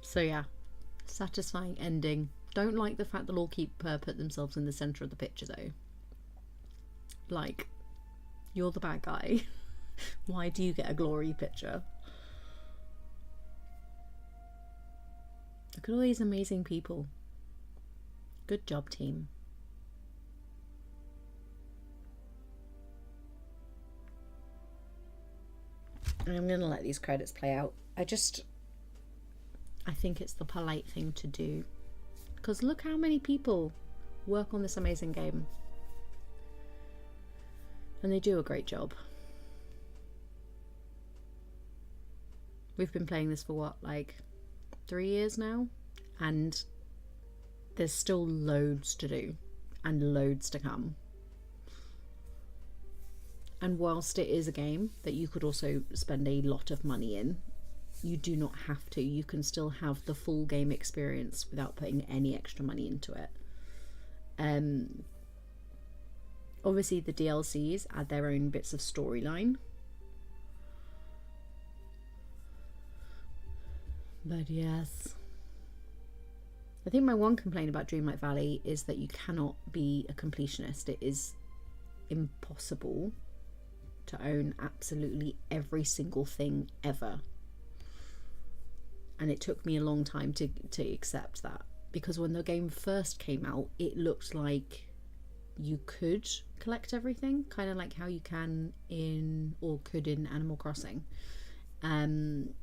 So yeah, satisfying ending. Don't like the fact the lawkeeper put themselves in the centre of the picture though. Like, you're the bad guy. Why do you get a glory picture? Look at all these amazing people. Good job, team. I'm going to let these credits play out. I think it's the polite thing to do. Because look how many people work on this amazing game. And they do a great job. We've been playing this for what, like 3 years now? And there's still loads to do and loads to come. And whilst it is a game that you could also spend a lot of money in, you do not have to. You can still have the full game experience without putting any extra money into it. Obviously the DLCs add their own bits of storyline. But yes. I think my one complaint about Dreamlight Valley is that you cannot be a completionist. It is impossible to own absolutely every single thing ever. And it took me a long time to accept that, because when the game first came out it looked like you could collect everything, kind of like how you can could in Animal Crossing. And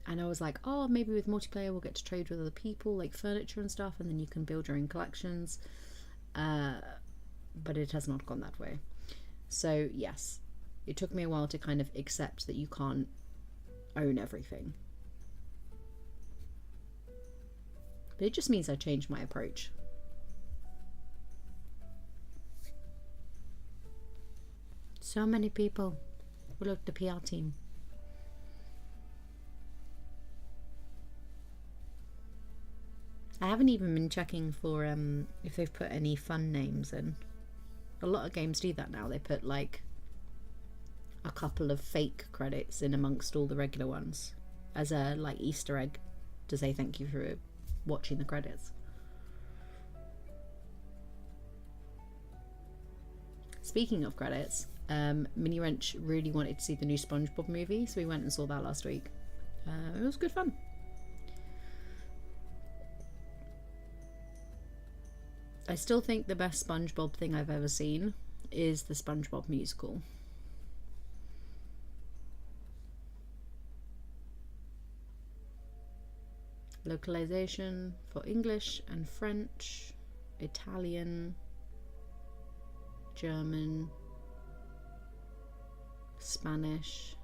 I was like, oh, maybe with multiplayer we'll get to trade with other people, like furniture and stuff, and then you can build your own collections. But it has not gone that way. So yes, it took me a while to kind of accept that you can't own everything. But it just means I changed my approach. So many people. Look, the PR team. I haven't even been checking for if they've put any fun names in. A lot of games do that now. They put like a couple of fake credits in amongst all the regular ones as a like Easter egg to say thank you for watching the credits. Speaking of credits, Mini Wrench really wanted to see the new SpongeBob movie, so we went and saw that last week. It was good fun. I still think the best SpongeBob thing I've ever seen is the SpongeBob musical. Localization for English and French, Italian, German, Spanish,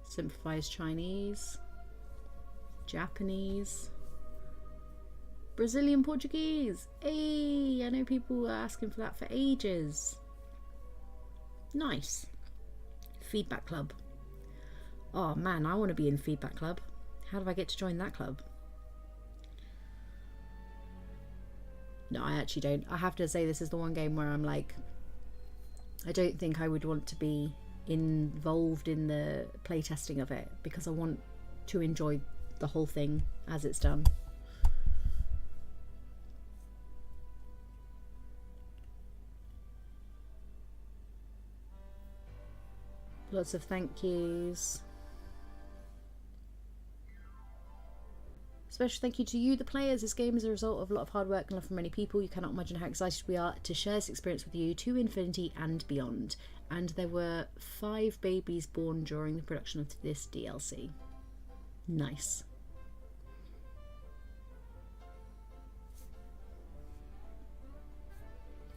simplifies Chinese, Japanese, Brazilian Portuguese. Hey, I know people were asking for that for ages. Nice. Feedback club. Oh man, I want to be in feedback club. How do I get to join that club? No, I actually don't. I have to say this is the one game where I'm like, I don't think I would want to be involved in the playtesting of it because I want to enjoy the whole thing as it's done. Lots of thank yous. Special thank you to you, the players. This game is a result of a lot of hard work and love from many people. You cannot imagine how excited we are to share this experience with you to infinity and beyond. And there were 5 babies born during the production of this DLC. Nice.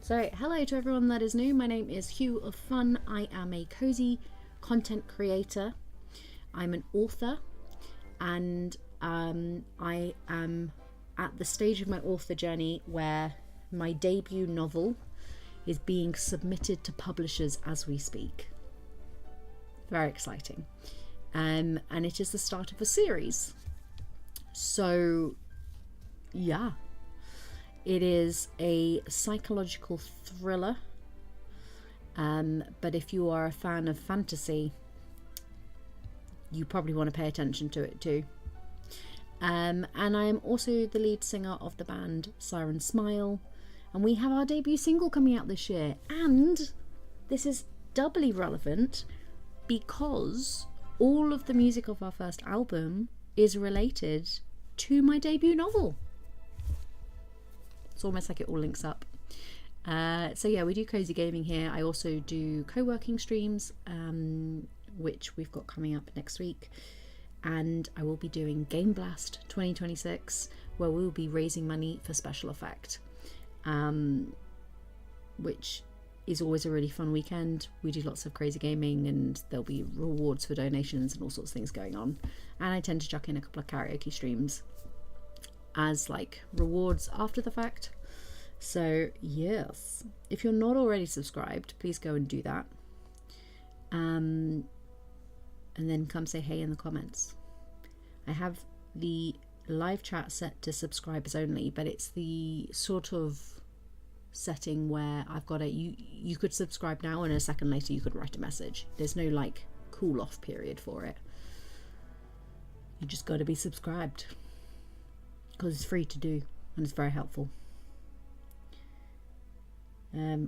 So, hello to everyone that is new. My name is HueOfFun. I am a cozy content creator. I'm an author, and I am at the stage of my author journey where my debut novel is being submitted to publishers as we speak. Very exciting. And it is the start of a series. So, yeah. It is a psychological thriller. But if you are a fan of fantasy, you probably want to pay attention to it too. And I am also the lead singer of the band Siren Smile, and we have our debut single coming out this year. And this is doubly relevant because all of the music of our first album is related to my debut novel. It's almost like it all links up. So yeah, we do cozy gaming here. I also do co-working streams, which we've got coming up next week. And I will be doing Game Blast 2026, where we will be raising money for special effect, which is always a really fun weekend. We do lots of crazy gaming, and there'll be rewards for donations and all sorts of things going on. And I tend to chuck in a couple of karaoke streams as like rewards after the fact. So yes, if you're not already subscribed, please go and do that. And then come say hey in the comments. I have the live chat set to subscribers only, but it's the sort of setting where I've got you could subscribe now and a second later you could write a message. There's no like cool off period for it. You just got to be subscribed because it's free to do and it's very helpful.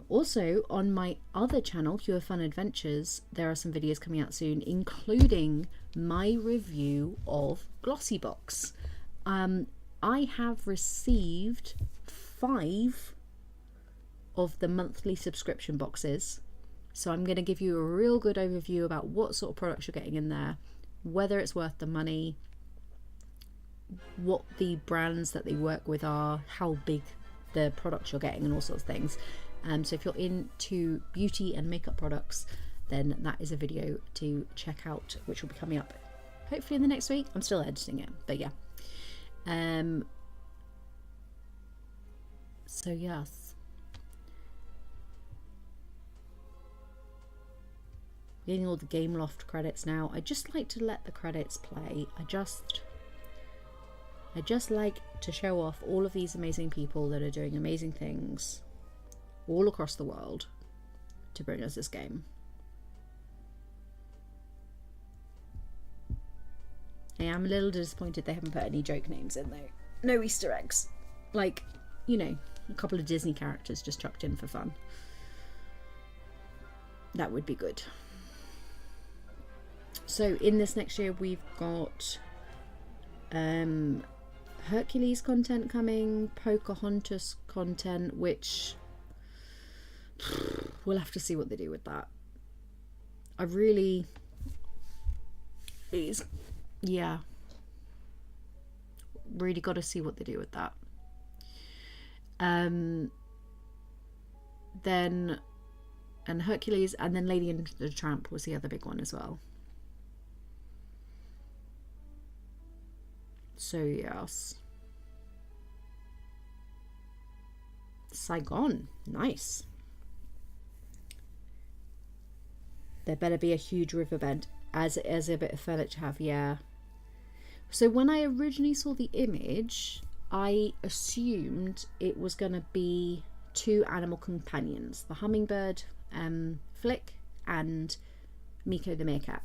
Also on my other channel, HueOfFun Adventures, there are some videos coming out soon, including my review of Glossybox. I have received 5 of the monthly subscription boxes, so I'm going to give you a real good overview about what sort of products you're getting in there, whether it's worth the money, what the brands that they work with are, how big the products you're getting, and all sorts of things. So if you're into beauty and makeup products, then that is a video to check out, which will be coming up hopefully in the next week. I'm still editing it, but yeah. So yes, getting all the Gameloft credits now. I just like to let the credits play. I just like to show off all of these amazing people that are doing amazing things all across the world to bring us this game. I am a little disappointed they haven't put any joke names in though. No Easter eggs. Like, you know, a couple of Disney characters just chucked in for fun. That would be good. So in this next year we've got Hercules content coming, Pocahontas content, which we'll have to see what they do with that. I really really got to see what they do with that. Then and Hercules, and then Lady and the Tramp was the other big one as well. So yes, Saigon, nice. There better be a huge riverbed as a bit of furniture have, yeah. So when I originally saw the image, I assumed it was going to be 2 animal companions, the hummingbird, Flick, and Miko the meerkat.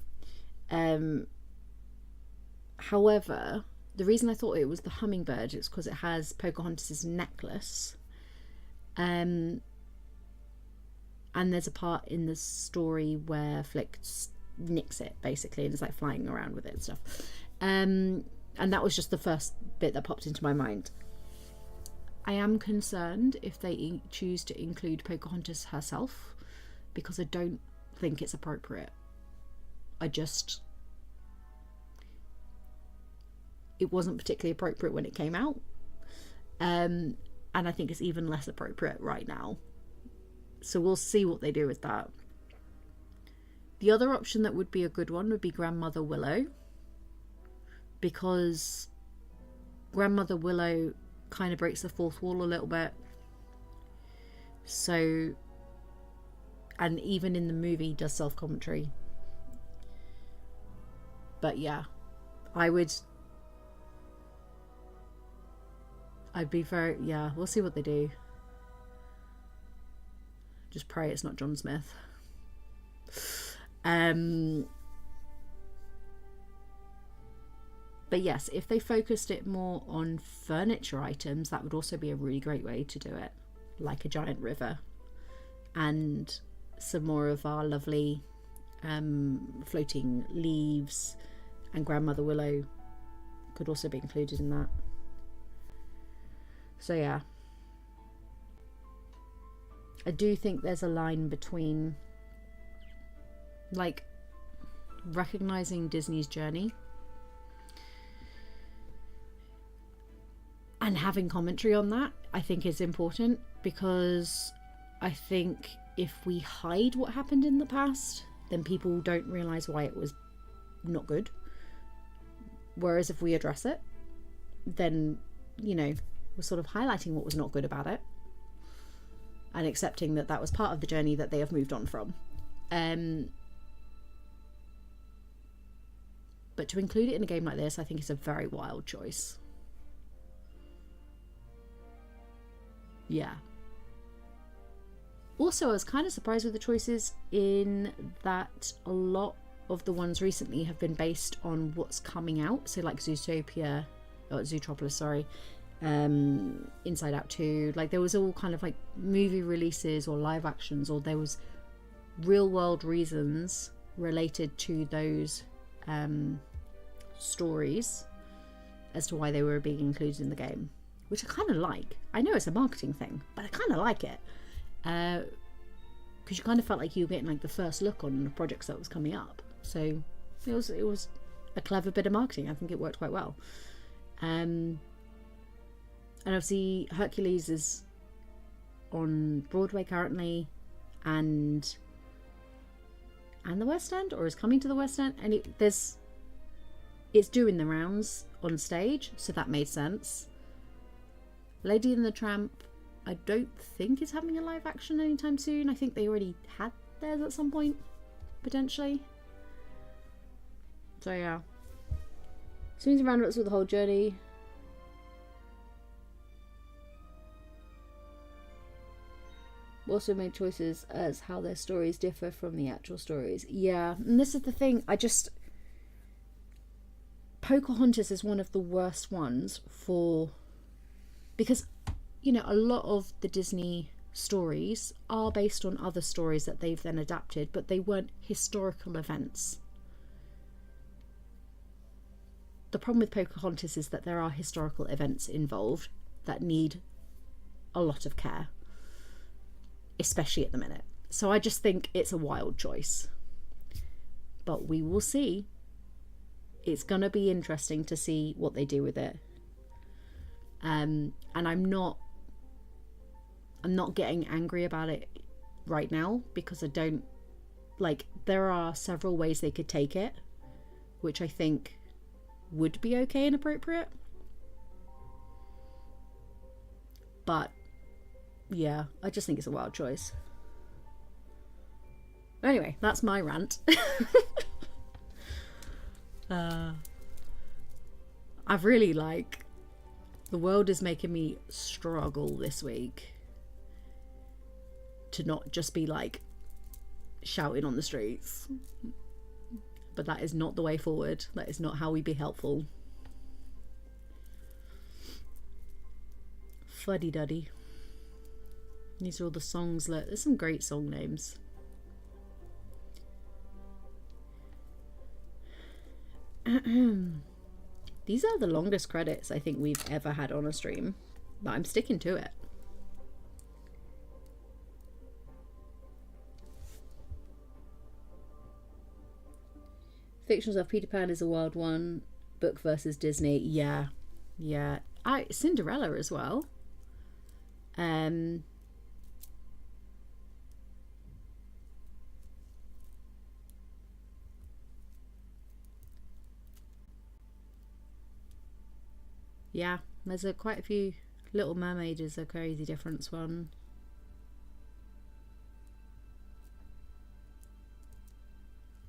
However, the reason I thought it was the hummingbird is because it has Pocahontas's necklace. And there's a part in the story where Flick nicks it, basically, and is like flying around with it and stuff. And that was just the first bit that popped into my mind. I am concerned if they choose to include Pocahontas herself, because I don't think it's appropriate. It wasn't particularly appropriate when it came out. And I think it's even less appropriate right now. So we'll see what they do with that. The other option that would be a good one would be Grandmother Willow, because Grandmother Willow kind of breaks the fourth wall a little bit. So, and even in the movie does self-commentary. But yeah, I'd be very, yeah, we'll see what they do. Just pray it's not John Smith. But yes, if they focused it more on furniture items, that would also be a really great way to do it. Like a giant river. And some more of our lovely floating leaves, and Grandmother Willow could also be included in that. So yeah. I do think there's a line between like recognizing Disney's journey and having commentary on that. I think is important, because I think if we hide what happened in the past, then people don't realize why it was not good. Whereas if we address it, then, you know, we're sort of highlighting what was not good about it and accepting that that was part of the journey that they have moved on from. But to include it in a game like this, I think is a very wild choice. Yeah. Also, I was kind of surprised with the choices in that a lot of the ones recently have been based on what's coming out. So like Zootopia, or Zootropolis, sorry, Inside Out 2. Like there was all kind of like movie releases or live actions, or there was real world reasons related to those stories as to why they were being included in the game, which I kind of like. I know it's a marketing thing, but I kind of like it. Because you kind of felt like you were getting like the first look on the projects that was coming up. So it was a clever bit of marketing. I think it worked quite well. And obviously Hercules is on Broadway currently, and the West End, or is coming to the West End, and it's doing the rounds on stage, so that made sense. Lady and the Tramp, I don't think is having a live action anytime soon. I think they already had theirs at some point, potentially. So yeah. Swings and roundabouts with the whole journey. Also made choices as how their stories differ from the actual stories. Yeah, and this is the thing. Pocahontas is one of the worst ones because, you know, a lot of the Disney stories are based on other stories that they've then adapted, but they weren't historical events. The problem with Pocahontas is that there are historical events involved that need a lot of care, especially at the minute. So I just think it's a wild choice. But we will see. It's going to be interesting to see what they do with it. And I'm not getting angry about it right now, because I don't, like, there are several ways they could take it, which I think would be okay and appropriate. But yeah, I just think it's a wild choice. Anyway, that's my rant. I've really the world is making me struggle this week to not just be shouting on the streets. But that is not the way forward. That is not how we be helpful. Fuddy Duddy. These are all the songs. Look, there's some great song names. These are the longest credits I think we've ever had on a stream, but I'm sticking to it. Fictions of Peter Pan is a wild one. Book versus Disney. Yeah. Cinderella as well. Yeah, there's quite a few. Little Mermaid is a crazy difference one.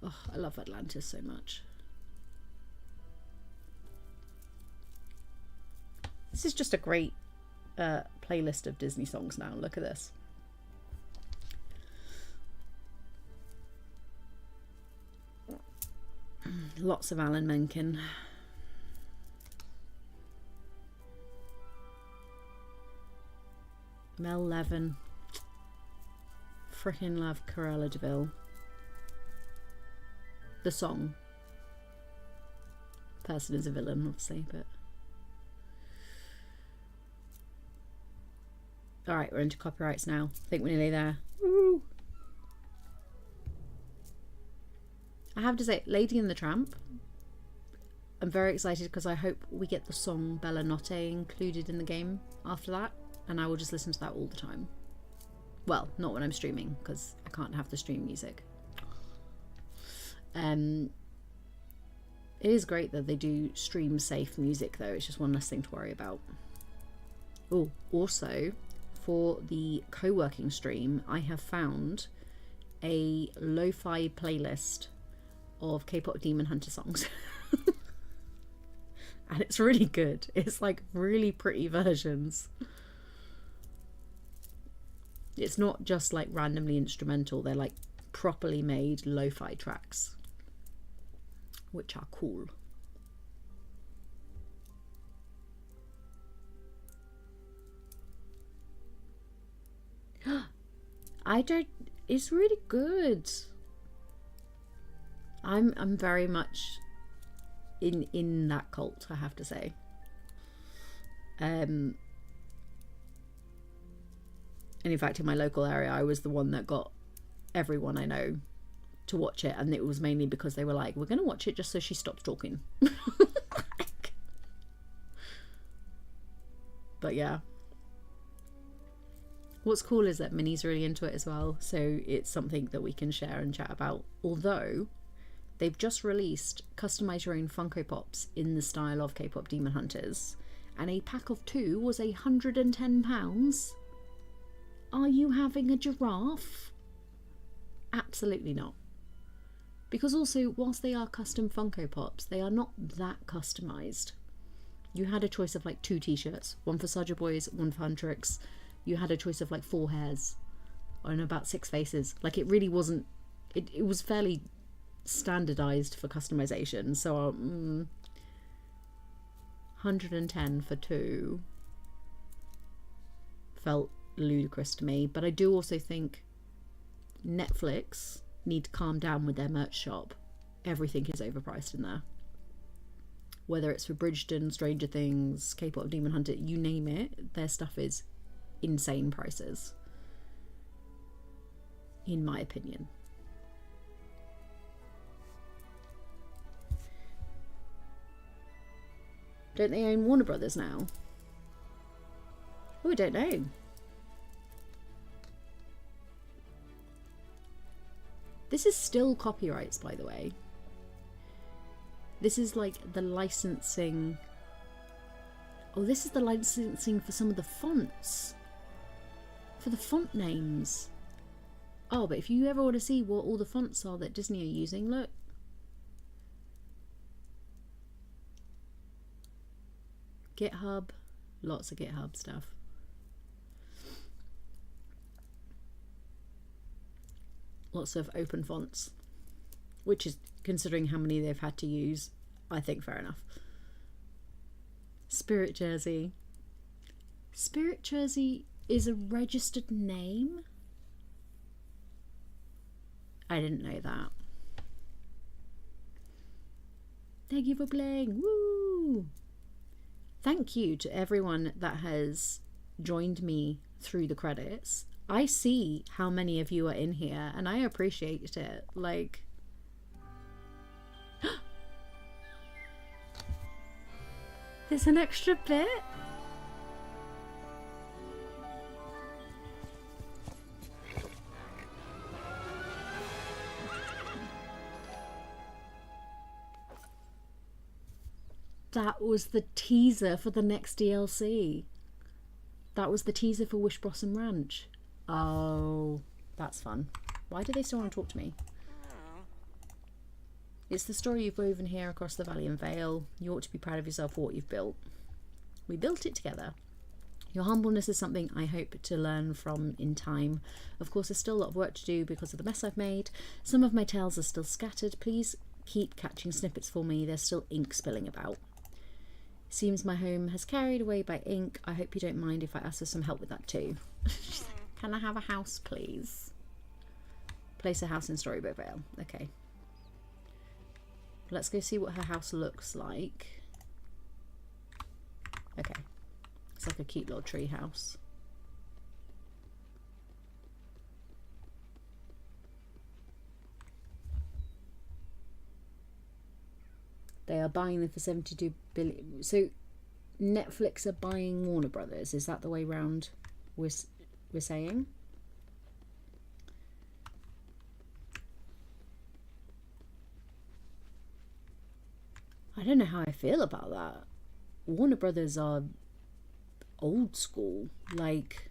Oh, I love Atlantis so much. This is just a great playlist of Disney songs now. Look at this. Lots of Alan Menken. Mel Levin. Frickin' love Cruella de Vil. The song. Person is a villain, obviously, but... Alright, we're into copyrights now. I think we're nearly there. Woo! I have to say, Lady and the Tramp, I'm very excited because I hope we get the song Bella Notte included in the game after that, and I will just listen to that all the time. Well, not when I'm streaming, because I can't have the stream music. It is great that they do stream safe music though. It's just one less thing to worry about. Oh, also for the co-working stream, I have found a lo-fi playlist of K-pop Demon Hunter songs. And it's really good. It's really pretty versions. It's not just randomly instrumental. They're properly made lo-fi tracks, which are cool. It's really good. I'm very much in that cult, I have to say. And in fact, in my local area, I was the one that got everyone I know to watch it, and it was mainly because they were like, we're going to watch it just so she stops talking. But yeah. What's cool is that Minnie's really into it as well, so it's something that we can share and chat about. Although, they've just released Customize Your Own Funko Pops in the style of K-pop Demon Hunters, and a pack of 2 was £110. Are you having a giraffe? Absolutely not. Because also, whilst they are custom Funko Pops, they are not that customised. You had a choice of 2 t-shirts, one for Soulja Boys, one for Huntrix. You had a choice of 4 hairs, and about 6 faces. It really wasn't... It was fairly standardised for customisation, so 110 for 2 felt ludicrous to me. But I do also think Netflix need to calm down with their merch shop. Everything is overpriced in there, whether it's for Bridgerton, Stranger Things, K-pop Demon Hunter, you name it. Their stuff is insane prices, in my opinion. Don't they own Warner Brothers now? Oh, I don't know. This is still copyrights, by the way. This is the licensing. Oh, this is the licensing for some of the fonts. For the font names. Oh, but if you ever want to see what all the fonts are that Disney are using, look. GitHub, lots of GitHub stuff. Lots of open fonts, which is, considering how many they've had to use, I think fair enough. Spirit Jersey. Spirit Jersey is a registered name? I didn't know that. Thank you for playing. Woo! Thank you to everyone that has joined me through the credits. I see how many of you are in here and I appreciate it. Like, there's an extra bit? That was the teaser for the next DLC. That was the teaser for Wish Blossom Ranch. Oh, that's fun. Why do they still want to talk to me? It's the story you've woven here across the valley and vale. You ought to be proud of yourself for what you've built. We built it together. Your humbleness is something I hope to learn from in time. Of course, there's still a lot of work to do because of the mess I've made. Some of my tales are still scattered. Please keep catching snippets for me. There's still ink spilling about. Seems my home has carried away by ink. I hope you don't mind if I ask for some help with that too. Can I have a house, please? Place a house in Storybook Vale. Okay. Let's go see what her house looks like. Okay. It's like a cute little tree house. They are buying them for 72 billion. So Netflix are buying Warner Brothers. Is that the way round we're saying? I don't know how I feel about that. Warner Brothers are old school. Like,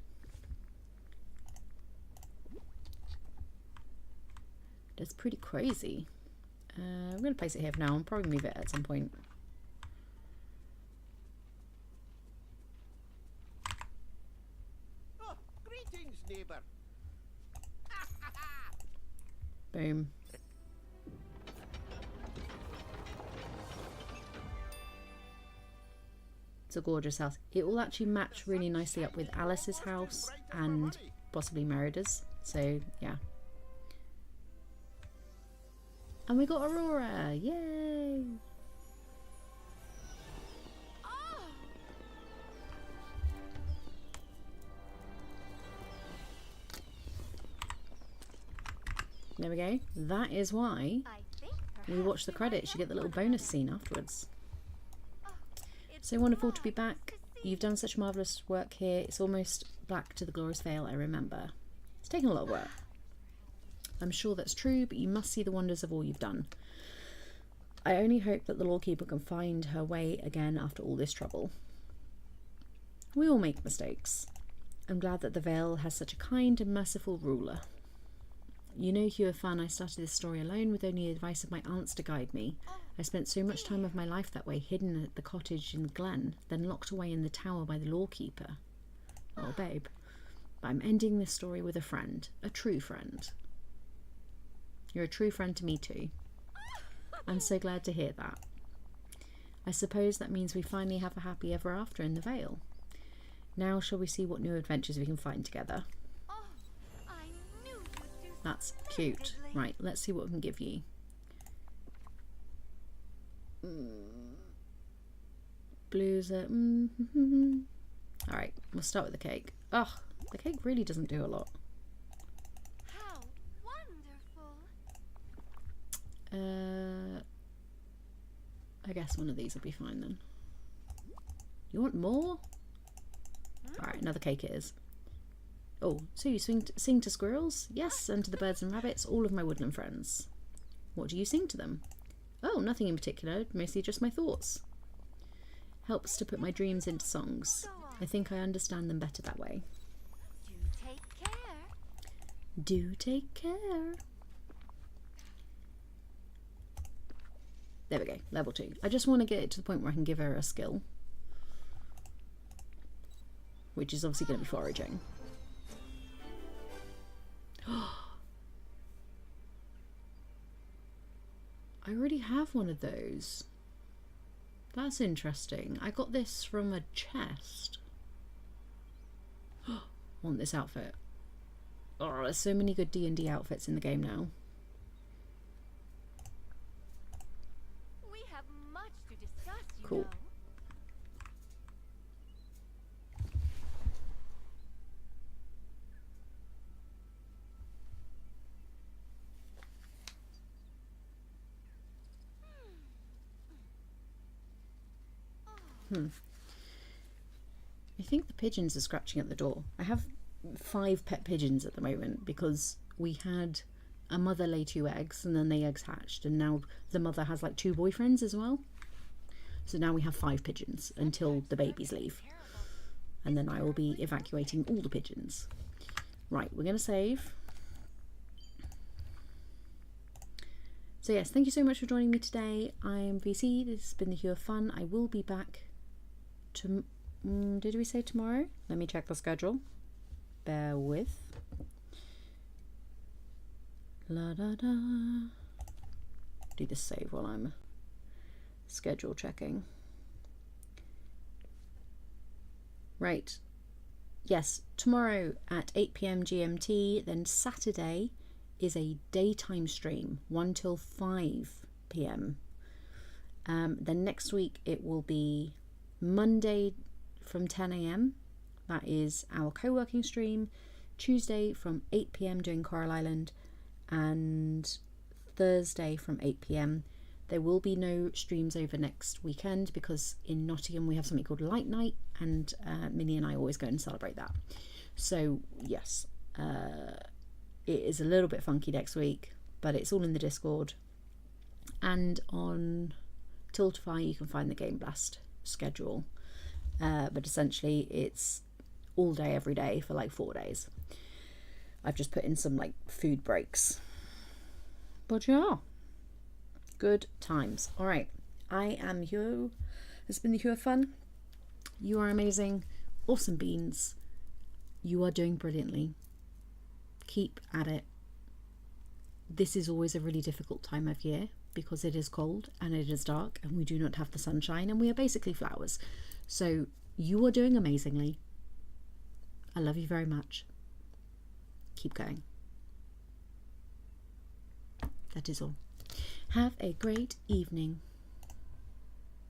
that's pretty crazy. I'm going to place it here for now. I'll probably move it at some point. Oh, greetings, neighbor. Boom. It's a gorgeous house. It will actually match really nicely up with Alice's house and possibly Merida's. So, yeah. And we got Aurora! Yay! There we go. That is why we watch the credits. You get the little bonus scene afterwards. So wonderful to be back. You've done such marvellous work here. It's almost back to the glorious Vale I remember. It's taken a lot of work. I'm sure that's true, but you must see the wonders of all you've done. I only hope that the Lawkeeper can find her way again after all this trouble. We all make mistakes. I'm glad that the Vale has such a kind and merciful ruler. You know, HueOfFun, I started this story alone with only the advice of my aunts to guide me. I spent so much time of my life that way, hidden at the cottage in the glen, then locked away in the tower by the Lawkeeper. Oh, babe. But I'm ending this story with a friend. A true friend. You're a true friend to me too. I'm so glad to hear that. I suppose that means we finally have a happy ever after in the Vale. Now shall we see what new adventures we can find together. That's cute. Right, let's see what we can give you. Blues are... Alright, we'll start with the cake. Ugh, the cake really doesn't do a lot. How wonderful. I guess one of these will be fine then. You want more? Alright, another cake it is. Oh, so you sing to squirrels? Yes, and to the birds and rabbits, all of my woodland friends. What do you sing to them? Oh, nothing in particular, mostly just my thoughts. Helps to put my dreams into songs. I think I understand them better that way. Do take care. Do take care. There we go, level 2. I just want to get it to the point where I can give her a skill, which is obviously going to be foraging. I already have one of those. That's interesting. I got this from a chest. Want this outfit. Oh, there's so many good D&D outfits in the game now. We have much to discuss, you Cool. know. I think the pigeons are scratching at the door. I have 5 pet pigeons at the moment because we had a mother lay 2 eggs and then the eggs hatched, and now the mother has like 2 boyfriends as well. So now we have 5 pigeons until the babies leave, and then I will be evacuating all the pigeons. Right, we're going to save. So yes, thank you so much for joining me today. I'm VC. This has been the HueOfFun. I will be back to... did we say tomorrow? Let me check the schedule. Bear with. La da da. Do this save while I'm schedule checking. Right. Yes, tomorrow at 8 PM GMT. Then Saturday is a daytime stream, 1 till 5 PM. Then next week it will be Monday from 10 AM. That is our co-working stream. Tuesday from 8 PM doing Coral Island, and Thursday from 8 PM. There will be no streams over next weekend because in Nottingham we have something called Light Night, and Minnie and I always go and celebrate that. So yes, it is a little bit funky next week, but it's all in the Discord. And on Tiltify you can find the Game Blast schedule. But essentially it's all day every day for like 4 days. I've just put in some like food breaks. But yeah, good times. Alright, I am Hugh. This has been the HueOfFun. You are amazing. Awesome beans. You are doing brilliantly. Keep at it. This is always a really difficult time of year because it is cold and it is dark and we do not have the sunshine and we are basically flowers. So you are doing amazingly. I love you very much. Keep going. That is all. Have a great evening.